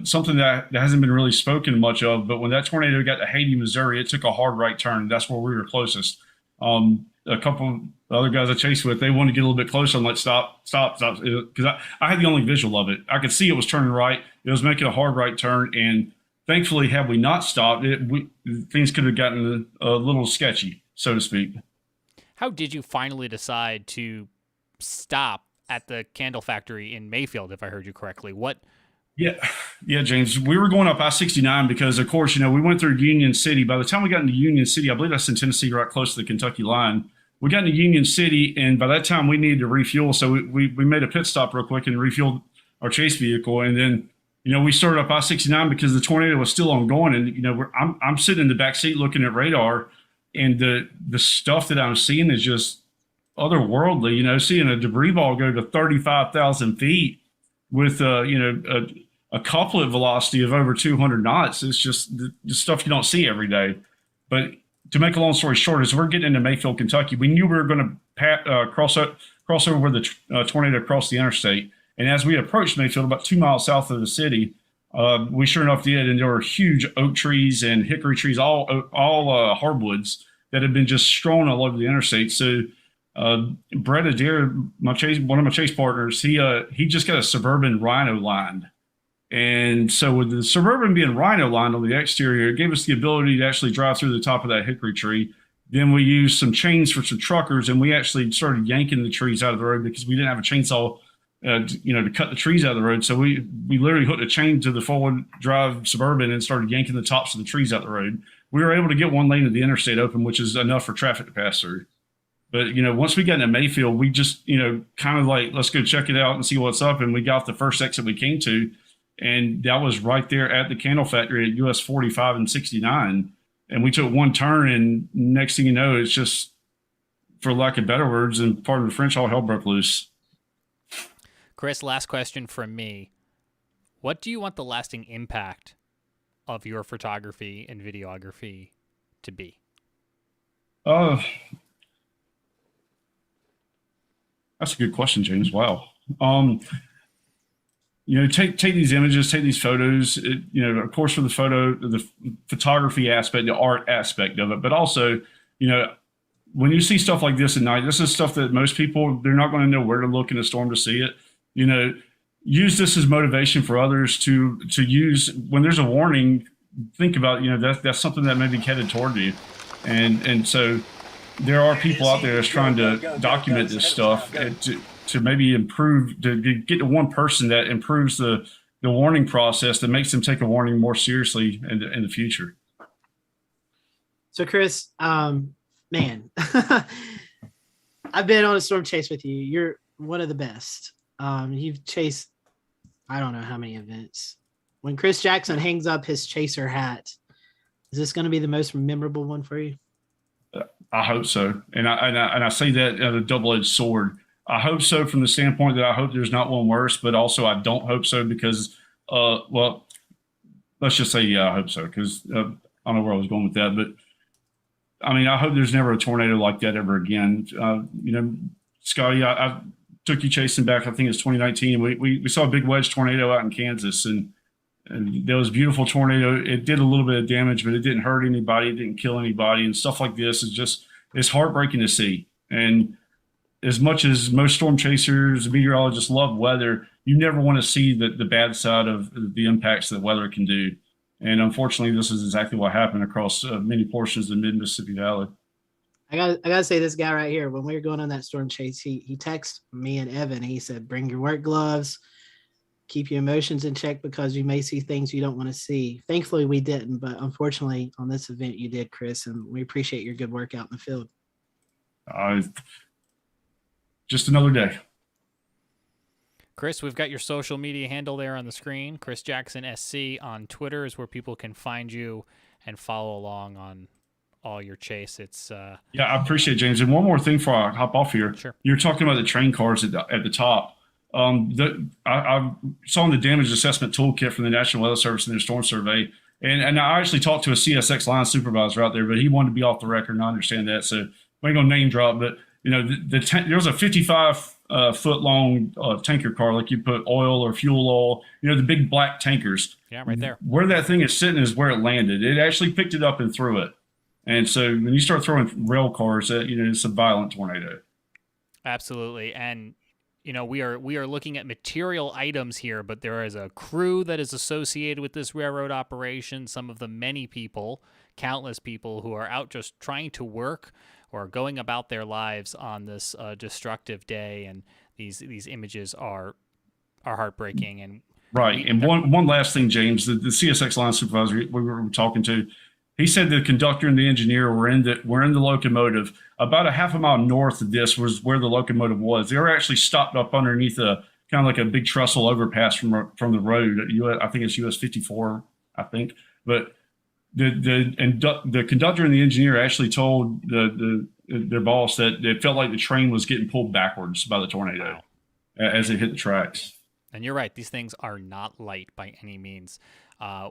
something that hasn't been really spoken much of. But when that tornado got to Haiti, Missouri, it took a hard right turn. That's where we were closest. A couple of the other guys I chased with, they wanted to get a little bit closer. I'm like, stop, because I had the only visual of it. I could see it was turning right. It was making a hard right turn, and thankfully, had we not stopped it, things could have gotten a little sketchy, so to speak. how did you finally decide to stop at the candle factory in Mayfield, if I heard you correctly? Yeah, James. We were going up I-69 because, of course, we went through Union City. By the time we got into Union City, I believe that's in Tennessee, right close to the Kentucky line. We got into Union City, and by that time we needed to refuel. So we made a pit stop real quick and refueled our chase vehicle. And then, we started up I-69 because the tornado was still ongoing. And, I'm sitting in the back seat looking at radar, and the stuff that I'm seeing is just otherworldly. Seeing a debris ball go to 35,000 feet with, a couplet velocity of over 200 knots. It's just the stuff you don't see every day. But to make a long story short, as we're getting into Mayfield, Kentucky, we knew we were going to cross over where the tornado crossed the interstate. And as we approached Mayfield, about 2 miles south of the city, we sure enough did. And there were huge oak trees and hickory trees, all hardwoods that had been just strewn all over the interstate. So Brett Adair, one of my chase partners, he just got a Suburban Rhino lined. And so with the Suburban being Rhino lined on the exterior, it gave us the ability to actually drive through the top of that hickory tree. Then we used some chains for some truckers, and we actually started yanking the trees out of the road because we didn't have a chainsaw, to cut the trees out of the road. So we literally hooked a chain to the forward drive Suburban and started yanking the tops of the trees out the road. We were able to get one lane of the interstate open, which is enough for traffic to pass through. But, once we got into Mayfield, we just, kind of like, let's go check it out and see what's up. And we got the first exit we came to. And that was right there at the candle factory at US 45 and 69. And we took one turn, and next thing you know, it's just, for lack of better words, and pardon the French, all hell broke loose. Chris, last question from me. What do you want the lasting impact of your photography and videography to be? That's a good question, James. Wow. Take these images, take these photos, of course, for the photography aspect, the art aspect of it, but also, when you see stuff like this at night, this is stuff that most people, they're not going to know where to look in a storm to see it. Use this as motivation for others to use when there's a warning. Think about, that's something that may be headed toward you. And so there are people out there that's trying to document this stuff to maybe improve, to get to one person that improves the warning process, that makes them take a warning more seriously in the future. So Chris, man, I've been on a storm chase with you. You're one of the best. You've chased, I don't know how many events. When Chris Jackson hangs up his chaser hat, is this going to be the most memorable one for you? I hope so. And I say that as a double-edged sword. I hope so from the standpoint that I hope there's not one worse, but also I don't hope so because, well, let's just say, yeah, I hope so, because I don't know where I was going with that. But, I mean, I hope there's never a tornado like that ever again. Scotty, I took you chasing back, I think it's 2019. We saw a big wedge tornado out in Kansas, and there was a beautiful tornado. It did a little bit of damage, but it didn't hurt anybody. It didn't kill anybody, and stuff like this is just, it's heartbreaking to see. And as much as most storm chasers, meteorologists love weather, you never want to see the bad side of the impacts that weather can do. And unfortunately, this is exactly what happened across many portions of the mid-Mississippi Valley. I gotta say, this guy right here, when we were going on that storm chase, he texted me and Evan, and he said, bring your work gloves, keep your emotions in check, because you may see things you don't want to see. Thankfully, we didn't, but unfortunately, on this event, you did, Chris, and we appreciate your good work out in the field. Just another day. Chris, we've got your social media handle there on the screen. Chris Jackson SC on Twitter is where people can find you and follow along on all your chase. It's yeah, I appreciate it, James. And one more thing before I hop off here. Sure. You're talking about the train cars at the top. I saw in the damage assessment toolkit from the National Weather Service in their storm survey, and I actually talked to a CSX line supervisor out there, but he wanted to be off the record, and I understand that, so we ain't gonna name drop. But there was a 55 foot long tanker car, like you put oil or fuel oil, the big black tankers. Yeah, right there. Where that thing is sitting is where it landed. It actually picked it up and threw it. And so when you start throwing rail cars, it's a violent tornado. Absolutely. And, we are looking at material items here, but there is a crew that is associated with this railroad operation. Some of the many people, countless people who are out just trying to work are going about their lives on this destructive day. And these images are heartbreaking. And right. And one last thing, James, the CSX line supervisor we were talking to, he said the conductor and the engineer were in the locomotive. About a half a mile north of this was where the locomotive was. They were actually stopped up underneath a kind of like a big trestle overpass from the road. I think it's US 54, I think. But the conductor and the engineer actually told their boss that it felt like the train was getting pulled backwards by the tornado as it hit the tracks. And you're right; these things are not light by any means.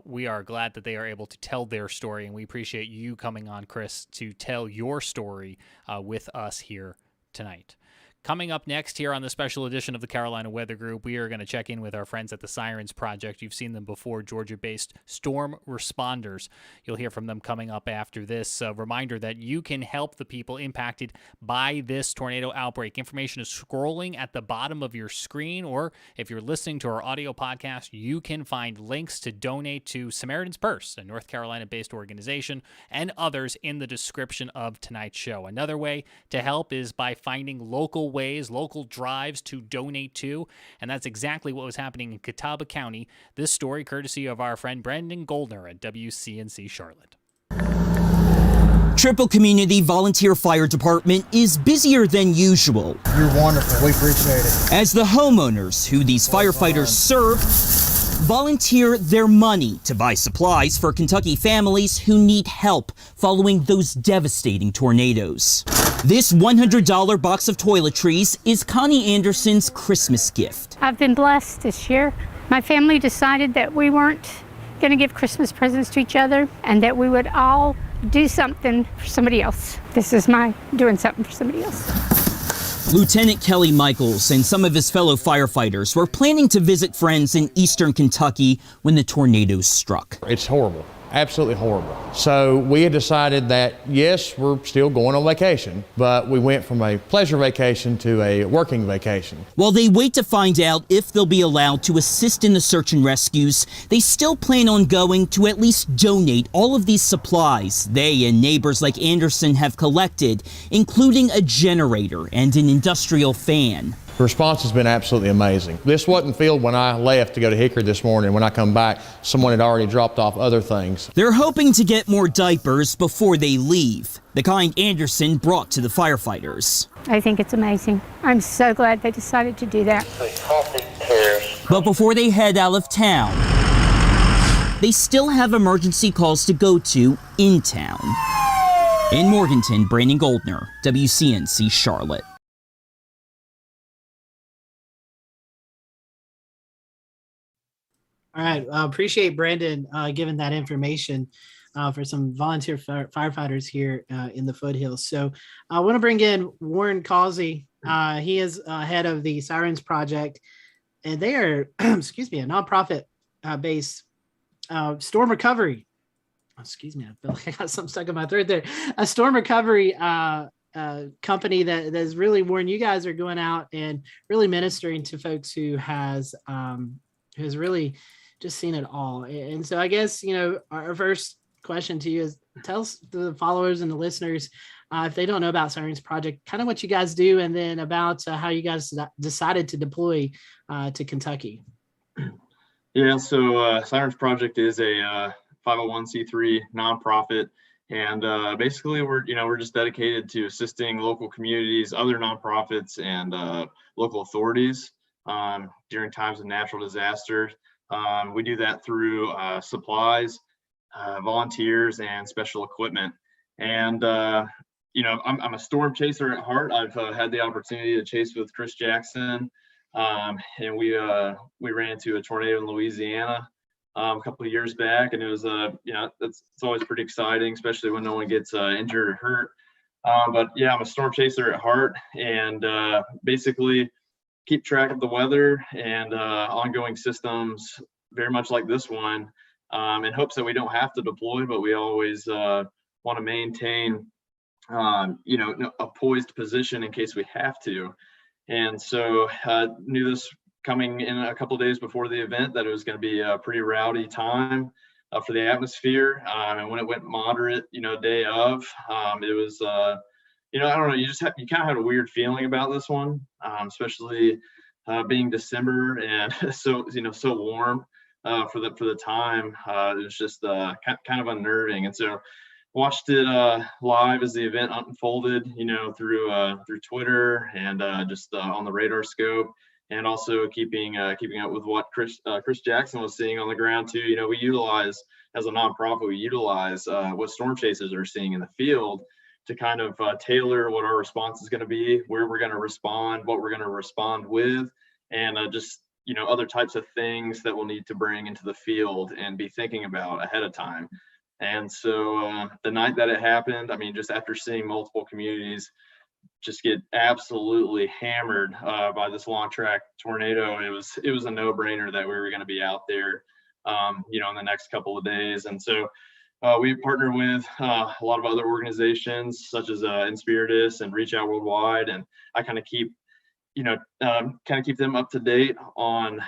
We are glad that they are able to tell their story, and we appreciate you coming on, Chris, to tell your story with us here tonight. Coming up next here on the special edition of the Carolina Weather Group, we are going to check in with our friends at the Sirens Project. You've seen them before, Georgia-based storm responders. You'll hear from them coming up after this. Reminder that you can help the people impacted by this tornado outbreak. Information is scrolling at the bottom of your screen, or if you're listening to our audio podcast, you can find links to donate to Samaritan's Purse, a North Carolina-based organization, and others in the description of tonight's show. Another way to help is by finding local drives to donate to, and that's exactly what was happening in Catawba County. This story courtesy of our friend Brendan Goldner at WCNC Charlotte. Triple Community Volunteer Fire Department is busier than usual. You're wonderful. We appreciate it. As the homeowners who these firefighters serve volunteer their money to buy supplies for Kentucky families who need help following those devastating tornadoes. This $100 box of toiletries is Connie Anderson's Christmas gift. I've been blessed this year. My family decided that we weren't going to give Christmas presents to each other and that we would all do something for somebody else. This is my doing something for somebody else. Lieutenant Kelly Michaels and some of his fellow firefighters were planning to visit friends in eastern Kentucky when the tornadoes struck. It's horrible. Absolutely horrible. So we had decided that, yes, we're still going on vacation, but we went from a pleasure vacation to a working vacation. While they wait to find out if they'll be allowed to assist in the search and rescues, they still plan on going to at least donate all of these supplies they and neighbors like Anderson have collected, including a generator and an industrial fan. The response has been absolutely amazing. This wasn't filled when I left to go to Hickory this morning. When I come back, someone had already dropped off other things. They're hoping to get more diapers before they leave, the kind Anderson brought to the firefighters. I think it's amazing. I'm so glad they decided to do that. But before they head out of town, they still have emergency calls to go to in town. In Morganton, Brandon Goldner, WCNC Charlotte. All right. Appreciate Brandon giving that information for some volunteer firefighters here in the foothills. So I want to bring in Warren Causey. He is head of the Sirens Project, and they are, excuse me, a nonprofit based storm recovery. Excuse me, I feel like I got something stuck in my throat there. A storm recovery company that is really, Warren, you guys are going out and really ministering to folks who has really just seen it all. And so I guess, our first question to you is tell us, the followers and the listeners, if they don't know about Sirens Project, kind of what you guys do, and then about how you guys decided to deploy to Kentucky. Yeah, so Sirens Project is a 501c3 nonprofit, and basically we're just dedicated to assisting local communities, other nonprofits, and local authorities during times of natural disasters. We do that through supplies, volunteers, and special equipment. And I'm a storm chaser at heart. I've had the opportunity to chase with Chris Jackson, and we ran into a tornado in Louisiana a couple of years back, and it was it's always pretty exciting, especially when no one gets injured or hurt. But yeah, I'm a storm chaser at heart, and basically keep track of the weather and ongoing systems, very much like this one, in hopes that we don't have to deploy, but we always want to maintain a poised position in case we have to. And so knew this coming in a couple of days before the event, that it was going to be a pretty rowdy time for the atmosphere. And when it went moderate, day of, it was I don't know, you kind of had a weird feeling about this one, especially being December and so warm for the time. It was just kind of unnerving, and so watched it live as the event unfolded, through Twitter and just on the radar scope, and also keeping up with what Chris Jackson was seeing on the ground too. We utilize, as a nonprofit, what storm chasers are seeing in the field to kind of tailor what our response is going to be, where we're going to respond, what we're going to respond with, and just other types of things that we'll need to bring into the field and be thinking about ahead of time. And so the night that it happened, I mean, just after seeing multiple communities just get absolutely hammered by this long track tornado, it was a no-brainer that we were going to be out there, in the next couple of days. And so we partner with a lot of other organizations such as Inspiritus and Reach Out Worldwide, and I kind of keep them up to date on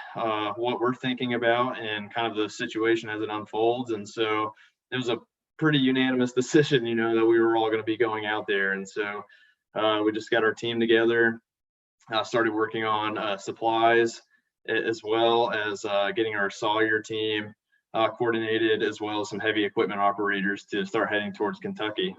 what we're thinking about and kind of the situation as it unfolds. And so it was a pretty unanimous decision, that we were all going to be going out there. And so we just got our team together, started working on supplies, as well as getting our Sawyer team coordinated, as well as some heavy equipment operators to start heading towards Kentucky.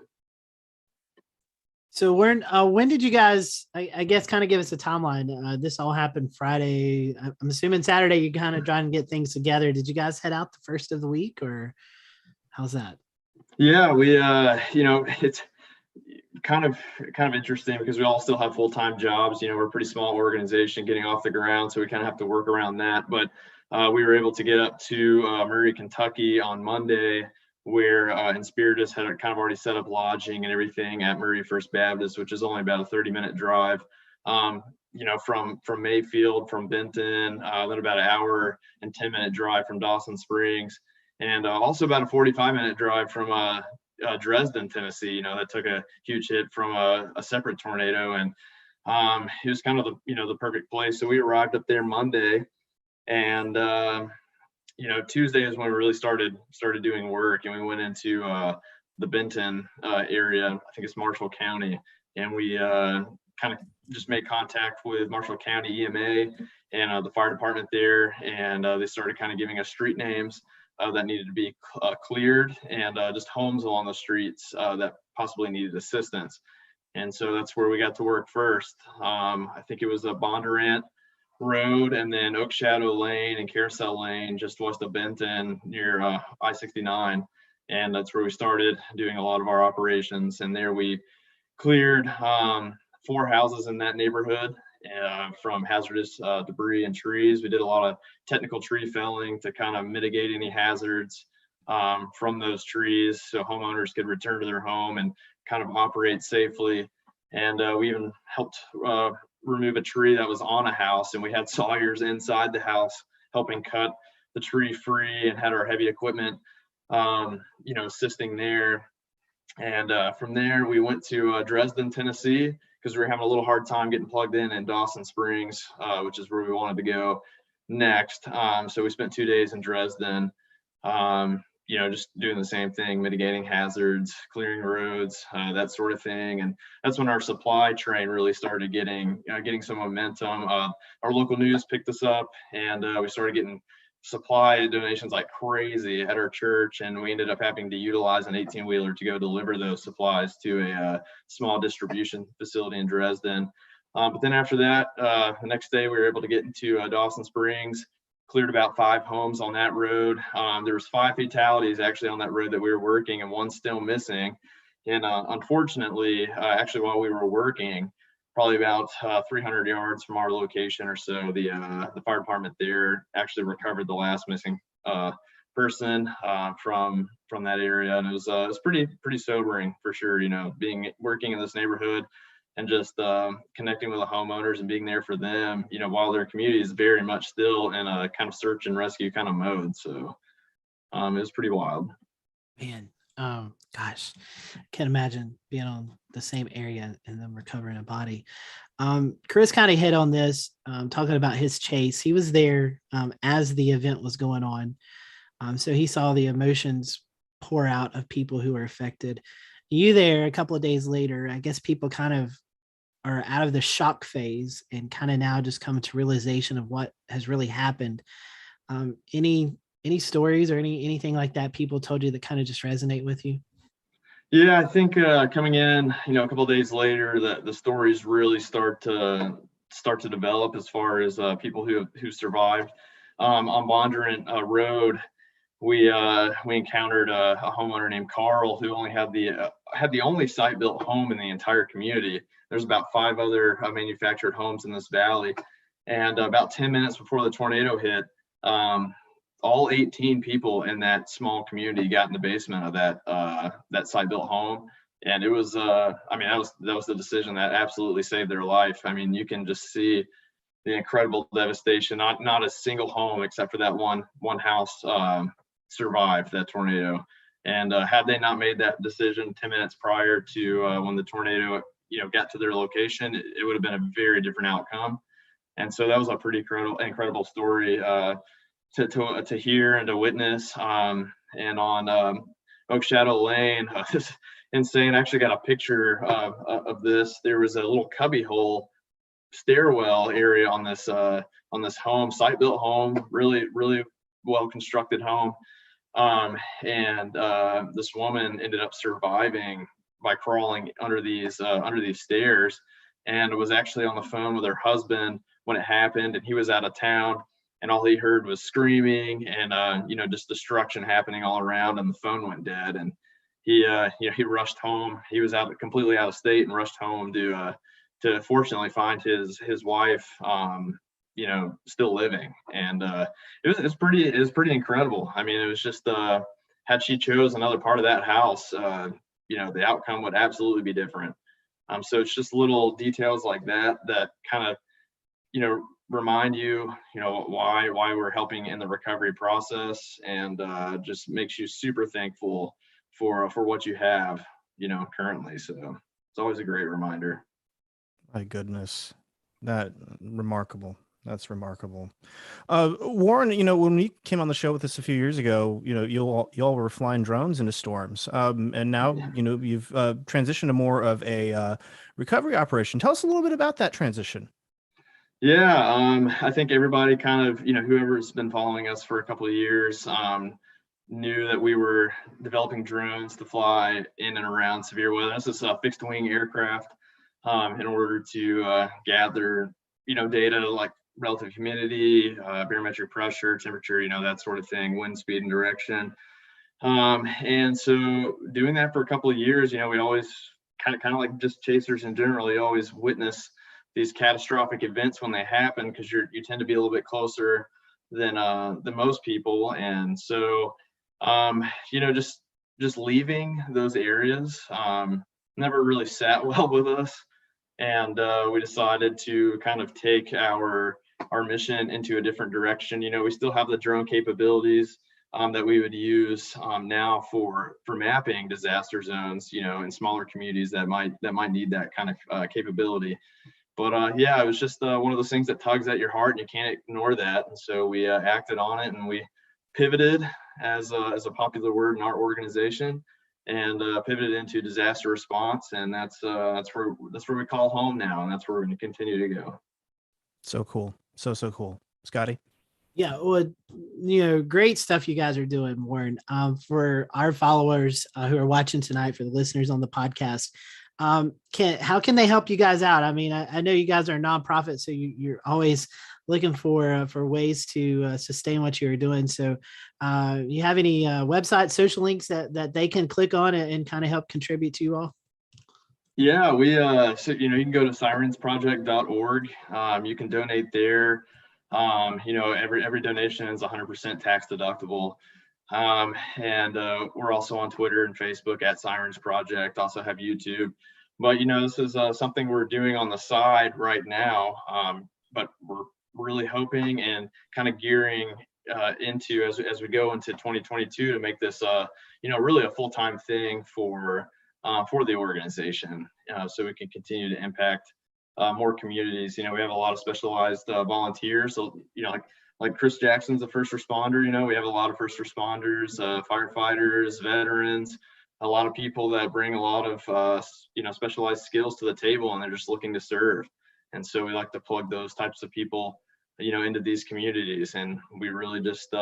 So when did you guys, I guess, kind of give us a timeline? This all happened Friday. I'm assuming Saturday you kind of trying to get things together. Did you guys head out the first of the week, or how's that? Yeah, we it's kind of interesting because we all still have full-time jobs. We're a pretty small organization getting off the ground, so we kind of have to work around that. But we were able to get up to Murray, Kentucky on Monday, where Inspiritus had kind of already set up lodging and everything at Murray First Baptist, which is only about a 30-minute drive, from Mayfield, from Benton, then about an hour and 10-minute drive from Dawson Springs, and also about a 45-minute drive from Dresden, Tennessee, that took a huge hit from a separate tornado. And it was kind of the perfect place. So we arrived up there Monday, and Tuesday is when we really started doing work, and we went into the Benton area. I think it's Marshall County, and we kind of just made contact with Marshall County EMA and the fire department there, and they started kind of giving us street names that needed to be cleared, and just homes along the streets that possibly needed assistance. And so that's where we got to work first. I think it was a Bondurant Road, and then Oak Shadow Lane and Carousel Lane just west of Benton near I-69. And that's where we started doing a lot of our operations. And there we cleared 4 houses in that neighborhood from hazardous debris and trees. We did a lot of technical tree felling to kind of mitigate any hazards from those trees, so homeowners could return to their home and kind of operate safely. And we even helped remove a tree that was on a house, and we had sawyers inside the house helping cut the tree free, and had our heavy equipment assisting there. And from there we went to Dresden, Tennessee, because we were having a little hard time getting plugged in Dawson Springs, which is where we wanted to go next. So we spent 2 days in Dresden, just doing the same thing, mitigating hazards, clearing roads, that sort of thing. And that's when our supply train really started getting some momentum. Our local news picked us up, and we started getting supply donations like crazy at our church, and we ended up having to utilize an 18-wheeler to go deliver those supplies to a small distribution facility in Dresden. But then after that, the next day we were able to get into Dawson Springs, cleared about 5 homes on that road. There was 5 fatalities actually on that road that we were working, and 1 still missing. And unfortunately, actually while we were working, probably about 300 yards from our location or so, the fire department there actually recovered the last missing person from that area. And it was pretty sobering for sure, working in this neighborhood and just connecting with the homeowners and being there for them, while their community is very much still in a kind of search and rescue kind of mode. So it was pretty wild. Man, gosh, can't imagine being on the same area and then recovering a body. Chris kind of hit on this, talking about his chase. He was there as the event was going on. So he saw the emotions pour out of people who were affected. you there a couple of days later, I guess people kind of are out of the shock phase and kind of now just come to realization of what has really happened. Any stories or anything like that people told you that kind of just resonate with you? Yeah, I think coming in, a couple of days later, the stories really start to develop as far as people who survived. On Bondurant Road, we encountered a homeowner named Carl who only had the only site-built home in the entire community. There's about 5 other manufactured homes in this valley, and about 10 minutes before the tornado hit, all 18 people in that small community got in the basement of that site-built home, and it was that was the decision that absolutely saved their life. I mean, you can just see the incredible devastation. Not a single home except for that one house survived that tornado. And had they not made that decision 10 minutes prior to when the tornado got to their location, it would have been a very different outcome. And so that was a pretty incredible story to hear and to witness. And on Oak Shadow Lane, it's insane. I actually got a picture of this. There was a little cubbyhole stairwell area on this home, site-built home, really well constructed home. And this woman ended up surviving by crawling under these stairs, and was actually on the phone with her husband when it happened, and he was out of town, and all he heard was screaming and just destruction happening all around, and the phone went dead, and he rushed home. He was completely out of state and rushed home to fortunately find his wife still living. And it was pretty incredible. I mean, it was just had she chose another part of that house, the outcome would absolutely be different. So it's just little details like that kind of remind you why we're helping in the recovery process, and just makes you super thankful for what you have currently. So it's always a great reminder. My goodness, that's remarkable. Warren, when we came on the show with us a few years ago, y'all were flying drones into storms, and now you've transitioned to more of a recovery operation. Tell us a little bit about that transition. Yeah, I think everybody kind of, whoever's been following us for a couple of years, knew that we were developing drones to fly in and around severe weather. This is a fixed wing aircraft in order to gather, data like relative humidity, barometric pressure, temperature, that sort of thing, wind speed and direction. And so doing that for a couple of years, we always kind of like just chasers in general, you always witness these catastrophic events when they happen, because you tend to be a little bit closer than most people. And so, just leaving those areas never really sat well with us. And we decided to kind of take our mission into a different direction. We still have the drone capabilities that we would use now for mapping disaster zones, in smaller communities that might need that kind of capability. But yeah, it was just one of those things that tugs at your heart, and you can't ignore that. And so we acted on it, and we pivoted, as a popular word in our organization, and pivoted into disaster response. And that's where we call home now, and that's where we're going to continue to go. So cool. So cool. Scotty? Yeah, well, great stuff you guys are doing, Warren. For our followers who are watching tonight, for the listeners on the podcast, how can they help you guys out? I mean, I know you guys are a nonprofit, so you're always looking for ways to sustain what you're doing. So you have any website, social links that they can click on and kind of help contribute to you all? Yeah, we so you can go to sirensproject.org. You can donate there. Every donation is 100% tax deductible. And we're also on Twitter and Facebook at Sirens Project, also have YouTube. But this is something we're doing on the side right now, but we're really hoping and kind of gearing into as we go into 2022 to make this really a full-time thing for the organization, so we can continue to impact more communities. We have a lot of specialized volunteers, so like Chris Jackson's a first responder. We have a lot of first responders, firefighters, veterans, a lot of people that bring a lot of specialized skills to the table, and they're just looking to serve. And so we like to plug those types of people, into these communities. And we really just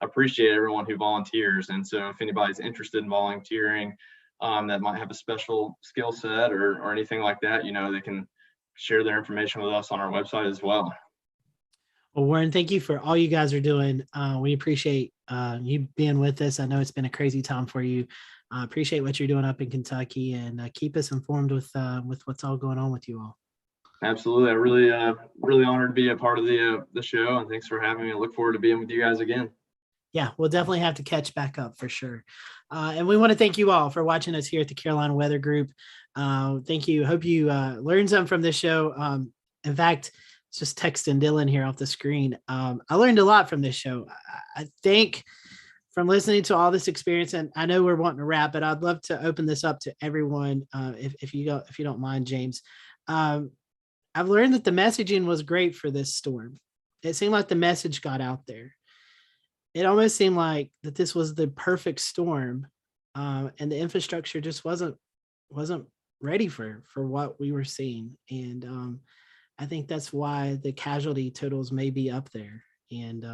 appreciate everyone who volunteers. And so if anybody's interested in volunteering, that might have a special skill set or anything like that, they can share their information with us on our website as well. Well, Warren, thank you for all you guys are doing. We appreciate you being with us. I know it's been a crazy time for you. Appreciate what you're doing up in Kentucky, and keep us informed with what's all going on with you all. Absolutely. I really honored to be a part of the show, and thanks for having me. I look forward to being with you guys again. Yeah, we'll definitely have to catch back up for sure. And we want to thank you all for watching us here at the Carolina Weather Group. Thank you. Hope you learned something from this show. In fact, just texting Dylan here off the screen. I learned a lot from this show. I think from listening to all this experience, and I know we're wanting to wrap, but I'd love to open this up to everyone. If you don't mind, James. I've learned that the messaging was great for this storm. It seemed like the message got out there. It almost seemed like that this was the perfect storm, and the infrastructure just wasn't ready for what we were seeing. And I think that's why the casualty totals may be up there. And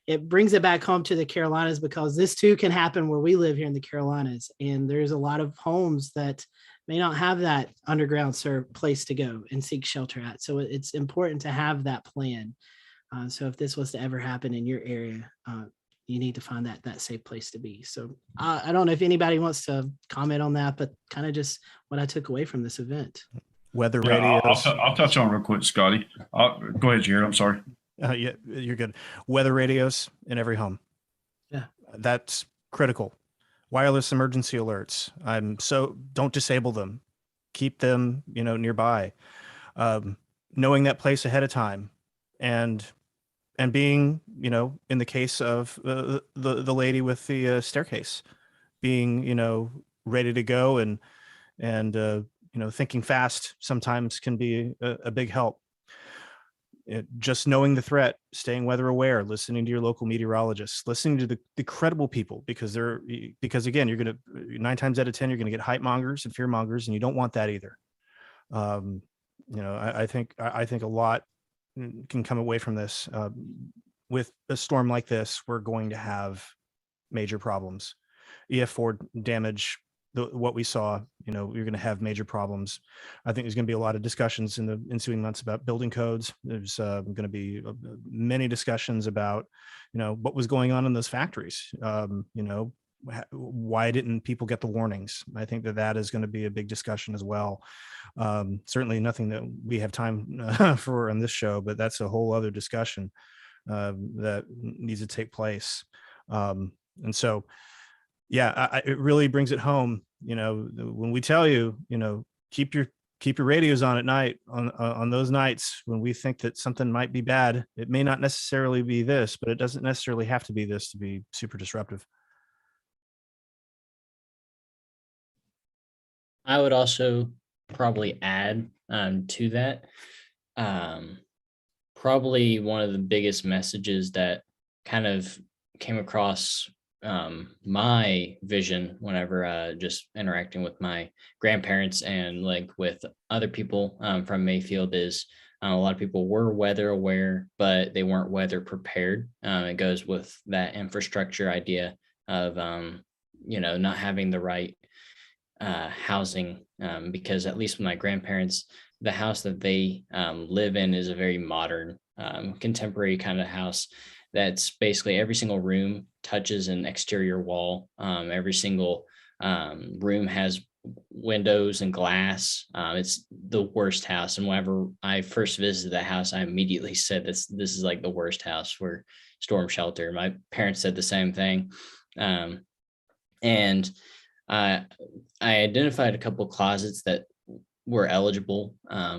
it brings it back home to the Carolinas, because this too can happen where we live here in the Carolinas. And there's a lot of homes that may not have that underground place to go and seek shelter at. So it's important to have that plan. So if this was to ever happen in your area, you need to find that safe place to be. So I don't know if anybody wants to comment on that, but kind of just what I took away from this event. Weather radios. I'll touch on real quick, Scotty. Go ahead, Jared. I'm sorry. Yeah, you're good. Weather radios in every home. Yeah, that's critical. Wireless emergency alerts. Don't disable them. Keep them, nearby. Knowing that place ahead of time, and being, in the case of the lady with the staircase, being, ready to go, and thinking fast sometimes can be a big help. Just knowing the threat, staying weather aware, listening to your local meteorologists, listening to the credible people, because again, you're going to 9 times out of 10, you're going to get hype mongers and fear mongers, and you don't want that either. I think a lot can come away from this. With a storm like this, we're going to have major problems. EF4 damage, what we saw, you're going to have major problems. I think there's going to be a lot of discussions in the ensuing months about building codes. There's going to be many discussions about, what was going on in those factories. Why didn't people get the warnings? I think that is going to be a big discussion as well. Certainly nothing that we have time for on this show, but that's a whole other discussion that needs to take place. And so, yeah, it really brings it home. When we tell you, keep your radios on at night, on those nights when we think that something might be bad. It may not necessarily be this, but it doesn't necessarily have to be this to be super disruptive. I would also probably add to that. Probably one of the biggest messages that kind of came across my vision whenever just interacting with my grandparents and like with other people from Mayfield is a lot of people were weather aware, but they weren't weather prepared. It goes with that infrastructure idea of not having the right housing, because at least with my grandparents, the house that they live in is a very modern, contemporary kind of house. That's basically every single room touches an exterior wall. Every single room has windows and glass. It's the worst house. And whenever I first visited that house, I immediately said this is like the worst house for storm shelter. My parents said the same thing. And I identified a couple of closets that were eligible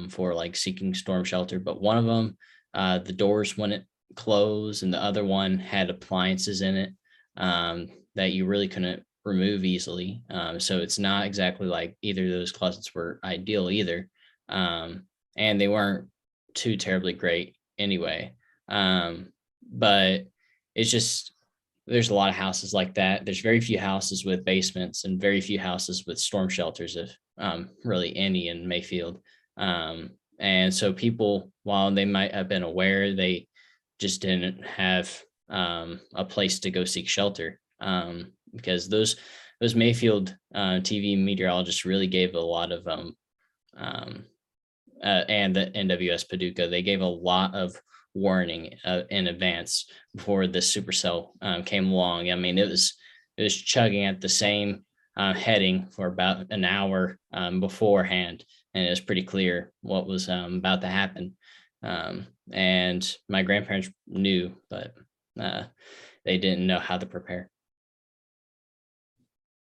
for like seeking storm shelter, but one of them, the doors wouldn't close, and the other one had appliances in it that you really couldn't remove easily. So it's not exactly like either of those closets were ideal either. And they weren't too terribly great anyway. But it's just there's a lot of houses like that. There's very few houses with basements and very few houses with storm shelters, if really any in Mayfield. And so people, while they might have been aware, they just didn't have a place to go seek shelter, because those Mayfield TV meteorologists really gave a lot of and the NWS Paducah, they gave a lot of warning in advance before the supercell came along. I mean, it was chugging at the same heading for about an hour beforehand, and it was pretty clear what was about to happen. And my grandparents knew, but they didn't know how to prepare.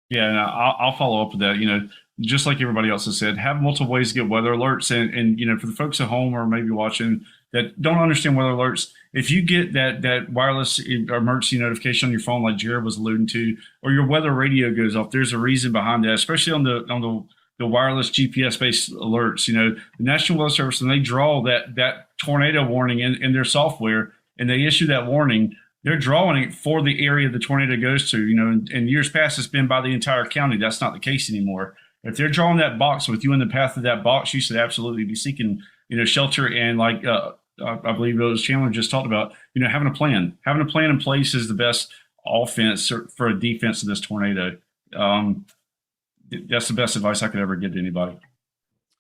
Yeah, and I'll follow up with that. Just like everybody else has said, have multiple ways to get weather alerts. And for the folks at home or maybe watching that don't understand weather alerts, if you get that wireless emergency notification on your phone, like Jared was alluding to, or your weather radio goes off, there's a reason behind that, especially on the wireless GPS-based alerts. The National Weather Service, and they draw that tornado warning in their software, and they issue that warning. They're drawing it for the area the tornado goes to. In years past, it's been by the entire county. That's not the case anymore. If they're drawing that box with you in the path of that box, you should absolutely be seeking, shelter. And like I believe those Chandler just talked about, having a plan in place is the best offense for a defense of this tornado. That's the best advice I could ever give to anybody.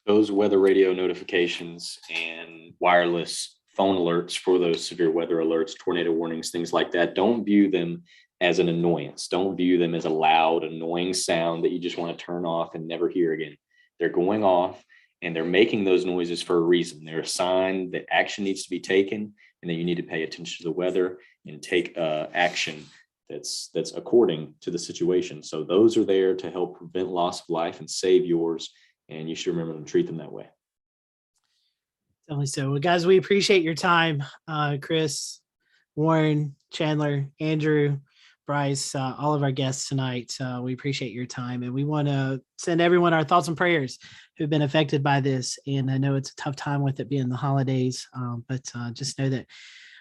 Those weather radio notifications and wireless phone alerts for those severe weather alerts, tornado warnings, things like that, don't view them as an annoyance. Don't view them as a loud, annoying sound that you just want to turn off and never hear again. They're going off, and they're making those noises for a reason. They're a sign that action needs to be taken, and that you need to pay attention to the weather and take action that's according to the situation. So those are there to help prevent loss of life and save yours, and you should remember to treat them that way. Definitely so. Well, guys, we appreciate your time. Chris, Warren, Chandler, Andrew, Bryce, all of our guests tonight. We appreciate your time, and we want to send everyone our thoughts and prayers who've been affected by this. And I know it's a tough time with it being the holidays, but just know that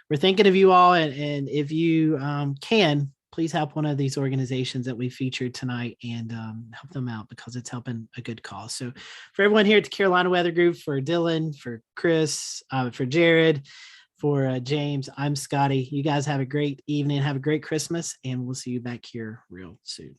we're thinking of you all. And if you can, please help one of these organizations that we featured tonight and help them out, because it's helping a good cause. So for everyone here at the Carolina Weather Group, for Dylan, for Chris, for Jared, for James, I'm Scotty. You guys have a great evening. Have a great Christmas, and we'll see you back here real soon.